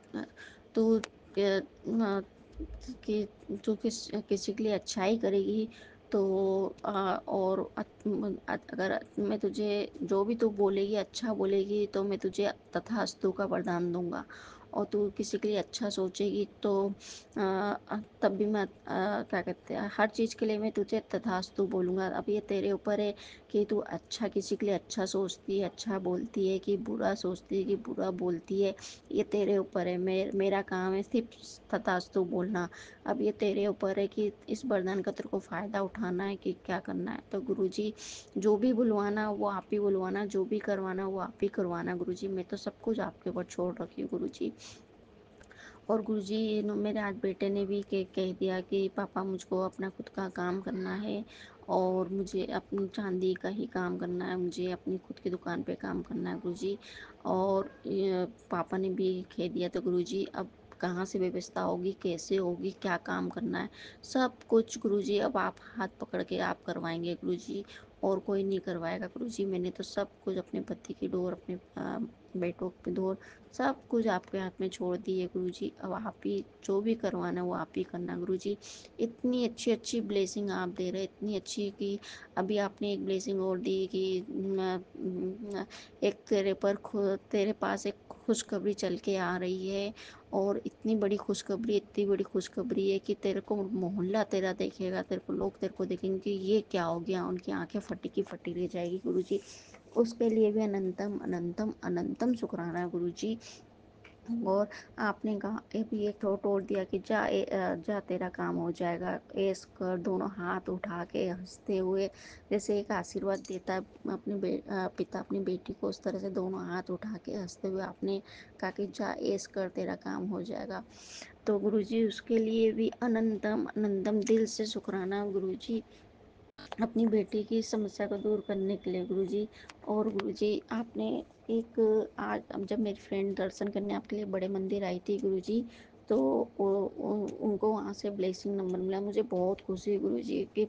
तू कि तू किसी के लिए अच्छाई करेगी तो और अगर मैं तुझे जो भी तू बोलेगी अच्छा बोलेगी तो मैं तुझे तथास्तु का वरदान दूंगा। और तू किसी के लिए अच्छा सोचेगी तो तब भी मैं क्या कहते हैं, हर चीज़ के लिए मैं तुझे तथास्तु बोलूँगा। अब ये तेरे ऊपर है कि तू अच्छा किसी के लिए अच्छा सोचती है, अच्छा बोलती है, कि बुरा सोचती है कि बुरा बोलती है, ये तेरे ऊपर है। मेरा काम है सिर्फ तथास्तु बोलना। अब ये तेरे ऊपर है कि इस वरदान का तेरे को फ़ायदा उठाना है कि क्या करना है। तो गुरुजी जो भी बुलवाना वो आप ही बुलवाना, जो भी करवाना वो आप ही करवाना गुरुजी। मैं तो सब कुछ आपके ऊपर छोड़ रखी हूँ गुरुजी। और गुरुजी मेरे आज बेटे ने भी कह दिया कि पापा मुझको अपना खुद का काम करना है और मुझे अपनी चांदी का ही काम करना है, मुझे अपनी खुद की दुकान पे काम करना है गुरुजी। और पापा ने भी कह दिया तो गुरुजी अब कहाँ से व्यवस्था होगी, कैसे होगी, क्या काम करना है, सब कुछ गुरुजी अब आप हाथ पकड़ के आप करवाएंगे गुरुजी, और कोई नहीं करवाएगा गुरुजी। मैंने तो सब कुछ अपने पति की डोर, अपने बेटों की डोर, सब कुछ आपके हाथ में छोड़ दिए गुरुजी। अब आप ही जो भी करवाना है वो आप ही करना गुरुजी। इतनी अच्छी अच्छी ब्लेसिंग आप दे रहे, इतनी अच्छी कि अभी आपने एक ब्लेसिंग और दी कि एक तेरे पास एक खुशखबरी चल के आ रही है, और इतनी बड़ी खुशखबरी, इतनी बड़ी खुशखबरी है कि तेरे को मोहल्ला तेरा देखेगा, तेरे को लोग तेरे को देखेंगे कि ये क्या हो गया, उनकी आंखें फटी की फटी रह जाएगी गुरुजी। उसके लिए भी अनंतम अनंतम अनंतम शुक्राना है गुरुजी। और आपने कहा भी एक तोड़ दिया कि जा तेरा काम हो जाएगा, ऐस कर दोनों हाथ उठा के हंसते हुए, जैसे एक आशीर्वाद देता है अपने पिता अपनी बेटी को, उस तरह से दोनों हाथ उठा के हंसते हुए आपने कहा कि जा ऐस कर तेरा काम हो जाएगा। तो गुरुजी उसके लिए भी अनंतम अनंतम दिल से शुक्राना गुरुजी, अपनी बेटी की समस्या को दूर करने के लिए गुरुजी। और गुरुजी आपने एक आज जब मेरी फ्रेंड दर्शन करने आपके लिए बड़े मंदिर आई थी गुरुजी, तो उनको वहाँ से ब्लेसिंग नंबर मिला, मुझे बहुत खुशी हुई गुरुजी की।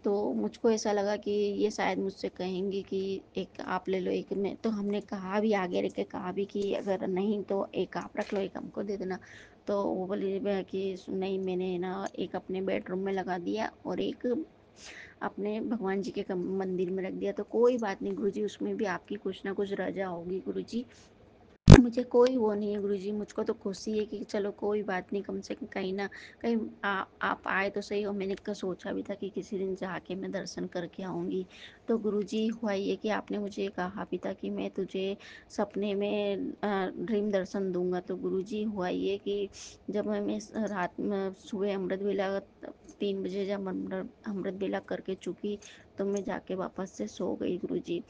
तो मुझको ऐसा लगा कि ये शायद मुझसे कहेंगी कि एक आप ले लो, एक मैं, तो हमने कहा भी, आगे रख के कहा भी कि अगर नहीं तो एक आप रख लो, एक हमको दे देना। तो वो बोली कि नहीं, मैंने ना एक अपने बेडरूम में लगा दिया और एक अपने भगवान जी के मंदिर में रख दिया। तो कोई बात नहीं गुरुजी, उसमें भी आपकी कुछ ना कुछ रजा होगी गुरुजी, मुझे कोई वो नहीं है गुरुजी। मुझको तो खुशी है कि चलो कोई बात नहीं, कम से कम कहीं ना कहीं आप आए तो सही। और मैंने सोचा भी था कि किसी दिन जाके मैं दर्शन करके आऊँगी। तो गुरुजी हुआ ये कि आपने मुझे कहा भी था कि मैं तुझे सपने में ड्रीम दर्शन दूंगा। तो गुरुजी हुआ ये कि जब मैं रात में सुबह अमृत वेला 3 बजे जब अमृत वेला करके चुकी, तो मैं जाके वापस से सो गई गुरुजी।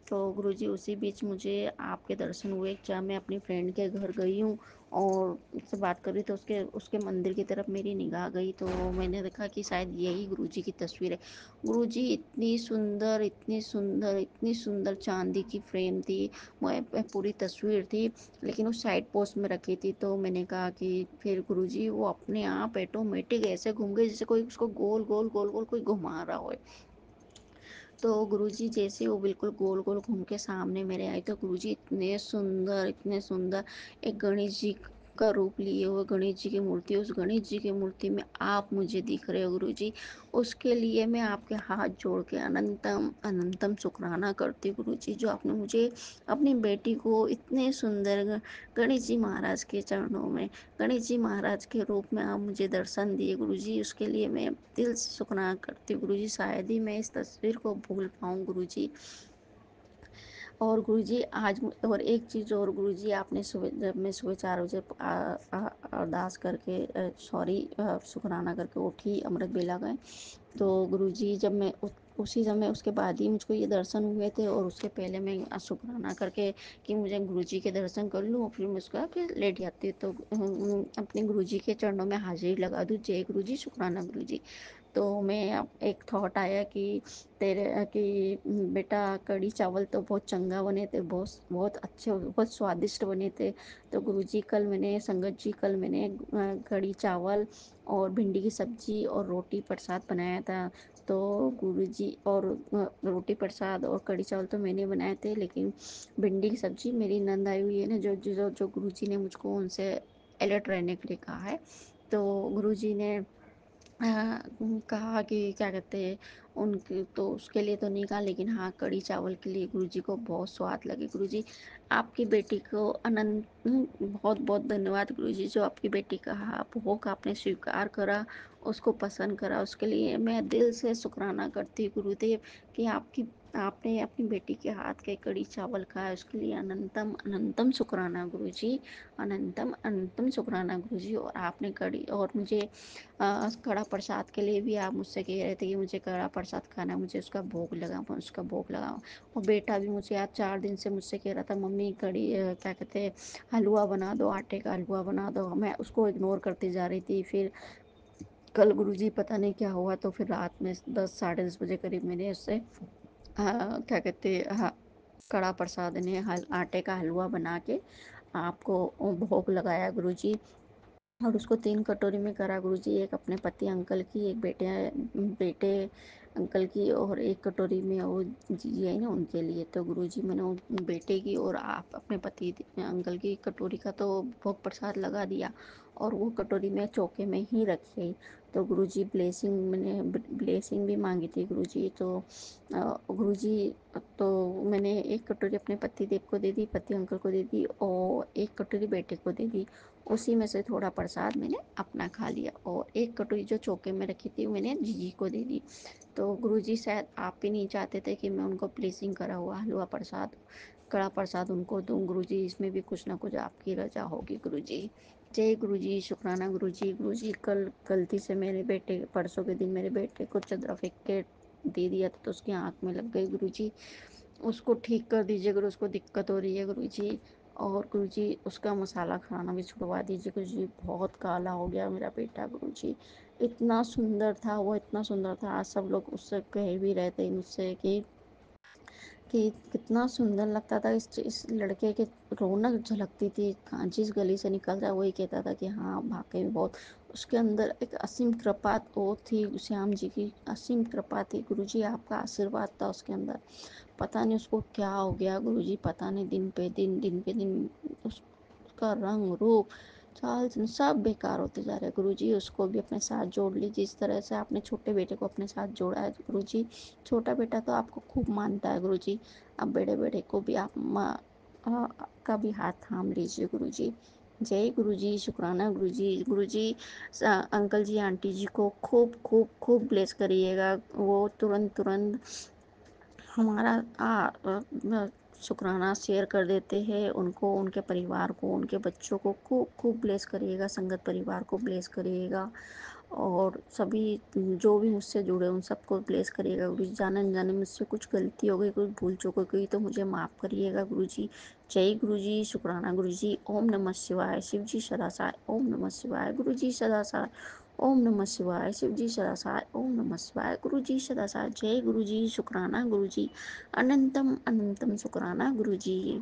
तो गुरुजी उसी बीच मुझे आपके दर्शन हुए, जब मैं अपनी फ्रेंड के घर गई हूँ और उससे बात कर रही, तो उसके उसके मंदिर की तरफ मेरी निगाह गई, तो मैंने देखा कि शायद यही गुरुजी की तस्वीर है। गुरुजी इतनी सुंदर, इतनी सुंदर, इतनी सुंदर चांदी की फ्रेम थी, वह पूरी तस्वीर थी, लेकिन उस साइड पोस्ट में रखी थी। तो मैंने कहा कि फिर गुरुजी वो अपने आप ऑटोमेटिक ऐसे घूम गई जैसे कोई उसको गोल गोल गोल गोल कोई घुमा रहा हो। तो गुरुजी जैसे वो बिल्कुल गोल गोल घूम के सामने मेरे आई, तो गुरुजी इतने सुंदर, इतने सुंदर, एक गणेश जी का रूप लिए हुए गणेश जी की मूर्ति, उस गणेश जी की मूर्ति में आप मुझे दिख रहे हो गुरुजी। उसके लिए मैं आपके हाथ जोड़ के अनंतम अनंतम शुक्राना करती हूँ गुरुजी, जो आपने मुझे अपनी बेटी को इतने सुंदर गणेश जी महाराज के चरणों में, गणेश जी महाराज के रूप में आप मुझे दर्शन दिए गुरुजी। उसके लिए मैं दिल से शुक्राना करती हूँ गुरुजी। शायद ही मैं इस तस्वीर को भूल पाऊँ गुरुजी। और गुरुजी आज और एक चीज़ और गुरुजी, आपने सुबह, जब मैं सुबह 4 बजे अरदास करके शुक्राना करके उठी, अमृत बेला गए, तो गुरुजी जब मैं उसी समय उसके बाद ही मुझको ये दर्शन हुए थे। और उसके पहले मैं शुक्राना करके कि मुझे गुरुजी के दर्शन कर लूँ, फिर मैं उसका फिर लेट जाती, तो अपने गुरुजी के चरणों में हाजिरी लगा दूँ, जय गुरुजी, शुक्राना गुरुजी। तो मैं अब एक थॉट आया कि बेटा कढ़ी चावल तो बहुत चंगा बने थे, बहुत बहुत अच्छे, बहुत स्वादिष्ट बने थे। तो गुरुजी कल मैंने कढ़ी चावल और भिंडी की सब्जी और रोटी प्रसाद बनाया था। तो गुरुजी, और रोटी प्रसाद और कढ़ी चावल तो मैंने बनाए थे, लेकिन भिंडी की सब्जी मेरी नंद आई हुई है ना, जो गुरुजी ने मुझको उनसे अलर्ट रहने के लिए कहा है। तो गुरुजी ने कहा कि क्या कहते हैं उनके, तो उसके लिए तो नहीं कहा, लेकिन हाँ कढ़ी चावल के लिए गुरुजी को बहुत स्वाद लगे गुरुजी। आपकी बेटी को अनंत बहुत बहुत धन्यवाद गुरुजी, जो आपकी बेटी का भोग आपने स्वीकार करा, उसको पसंद करा, उसके लिए मैं दिल से शुक्राना करती हूँ गुरुदेव कि आपकी आपने अपनी बेटी के हाथ के कड़ी चावल खाया, उसके लिए अनंतम अनंतम शुक्राना गुरुजी, अनंतम अनंतम शुक्राना गुरुजी। और आपने कड़ी और मुझे कड़ा प्रसाद के लिए भी आप मुझसे कह रहे थे कि मुझे कड़ा प्रसाद खाना है, मुझे उसका भोग लगाओ, मैं उसका भोग लगाऊँ। और बेटा भी मुझे आज 4 दिन से मुझसे कह रहा था मम्मी कड़ी क्या कहते हैं हलवा बना दो, आटे का हलवा बना दो। मैं उसको इग्नोर करती जा रही थी। फिर कल गुरुजी पता नहीं क्या हुआ, तो फिर रात में 10 साढ़े 10 बजे करीब मैंने उससे क्या कहते हाँ कड़ा प्रसाद ने आटे का हलवा बना के आपको भोग लगाया गुरुजी। और उसको 3 कटोरी में करा गुरुजी, एक अपने पति अंकल की, एक बेटे अंकल की, और एक कटोरी में वो जी है ना उनके लिए। तो गुरुजी मैंने बेटे की और आप अपने पति अंकल की कटोरी का तो भोग प्रसाद लगा दिया, और वो कटोरी में चौके में ही रखी। तो गुरुजी मैंने ब्लेसिंग भी मांगी थी गुरुजी। तो गुरुजी तो मैंने एक कटोरी अपने पति देव को दे दी, पति अंकल को दे दी, और एक कटोरी बेटे को दे दी। उसी में से थोड़ा प्रसाद मैंने अपना खा लिया, और एक कटोरी जो चौके में रखी थी मैंने जीजी को दे दी। तो गुरुजी शायद आप भी नहीं चाहते थे कि मैं उनको ब्लेसिंग करा हुआ हलवा प्रसाद कड़ा प्रसाद उनको दूँ गुरुजी, इसमें भी कुछ ना कुछ आपकी रजा होगी गुरुजी। जय गुरुजी, शुक्राना गुरुजी। गुरुजी कल गलती से मेरे बेटे परसों के दिन मेरे बेटे को चदरा फेंक के दे दिया था, तो उसकी आँख में लग गई गुरुजी, उसको ठीक कर दीजिए गुरु, उसको दिक्कत हो रही है गुरुजी। और गुरुजी उसका मसाला खाना भी छुड़वा दीजिए गुरुजी, बहुत काला हो गया मेरा बेटा गुरुजी। इतना सुंदर था वो, इतना सुंदर था। आज सब लोग उससे कह भी रहे थे मुझसे कि कितना सुंदर लगता था इस लड़के के, रौनक झलकती थी, जिस गली से निकल जाए वही कहता था कि हाँ वाकई में बहुत उसके अंदर एक असीम कृपा वो थी, श्याम जी की असीम कृपा थी गुरुजी, आपका आशीर्वाद था उसके अंदर। पता नहीं उसको क्या हो गया गुरुजी, पता नहीं दिन पे दिन उसका रंग रूप चाल सब बेकार होते जा रहे हैं गुरुजी। उसको भी अपने साथ जोड़ लीजिए, जिस तरह से आपने छोटे बेटे को अपने साथ जोड़ा है गुरुजी। छोटा बेटा तो आपको खूब मानता है गुरुजी, अब बड़े बेटे को भी आप का भी हाथ थाम लीजिए गुरुजी। जय गुरुजी, शुक्राना गुरुजी। गुरुजी अंकल जी आंटी जी को खूब खूब खूब ब्लेस करिएगा, वो तुरंत तुरंत हमारा शुक्राना शेयर कर देते हैं। उनको, उनके परिवार को, उनके बच्चों को खूब खूब ब्लेस करिएगा, संगत परिवार को ब्लेस करिएगा, और सभी जो भी मुझसे जुड़े उन सबको ब्लेस करिएगा गुरुजी। जाने अनजाने मुझसे कुछ गलती हो गई, कुछ भूल चूक हो गई तो मुझे माफ़ करिएगा गुरुजी। जय गुरुजी, शुक्राना गुरुजी। ओम नमः शिवाय, शिव जी सदा साय। ओम नमः शिवाय, गुरुजी सदा साय। ओम नमः शिवाय, शिव जी सदा साय। ओम नमः शिवाय, गुरुजी सदा साय। जय गुरुजी, शुक्राना गुरुजी, अनंतम अनंतम शुक्राना गुरुजी।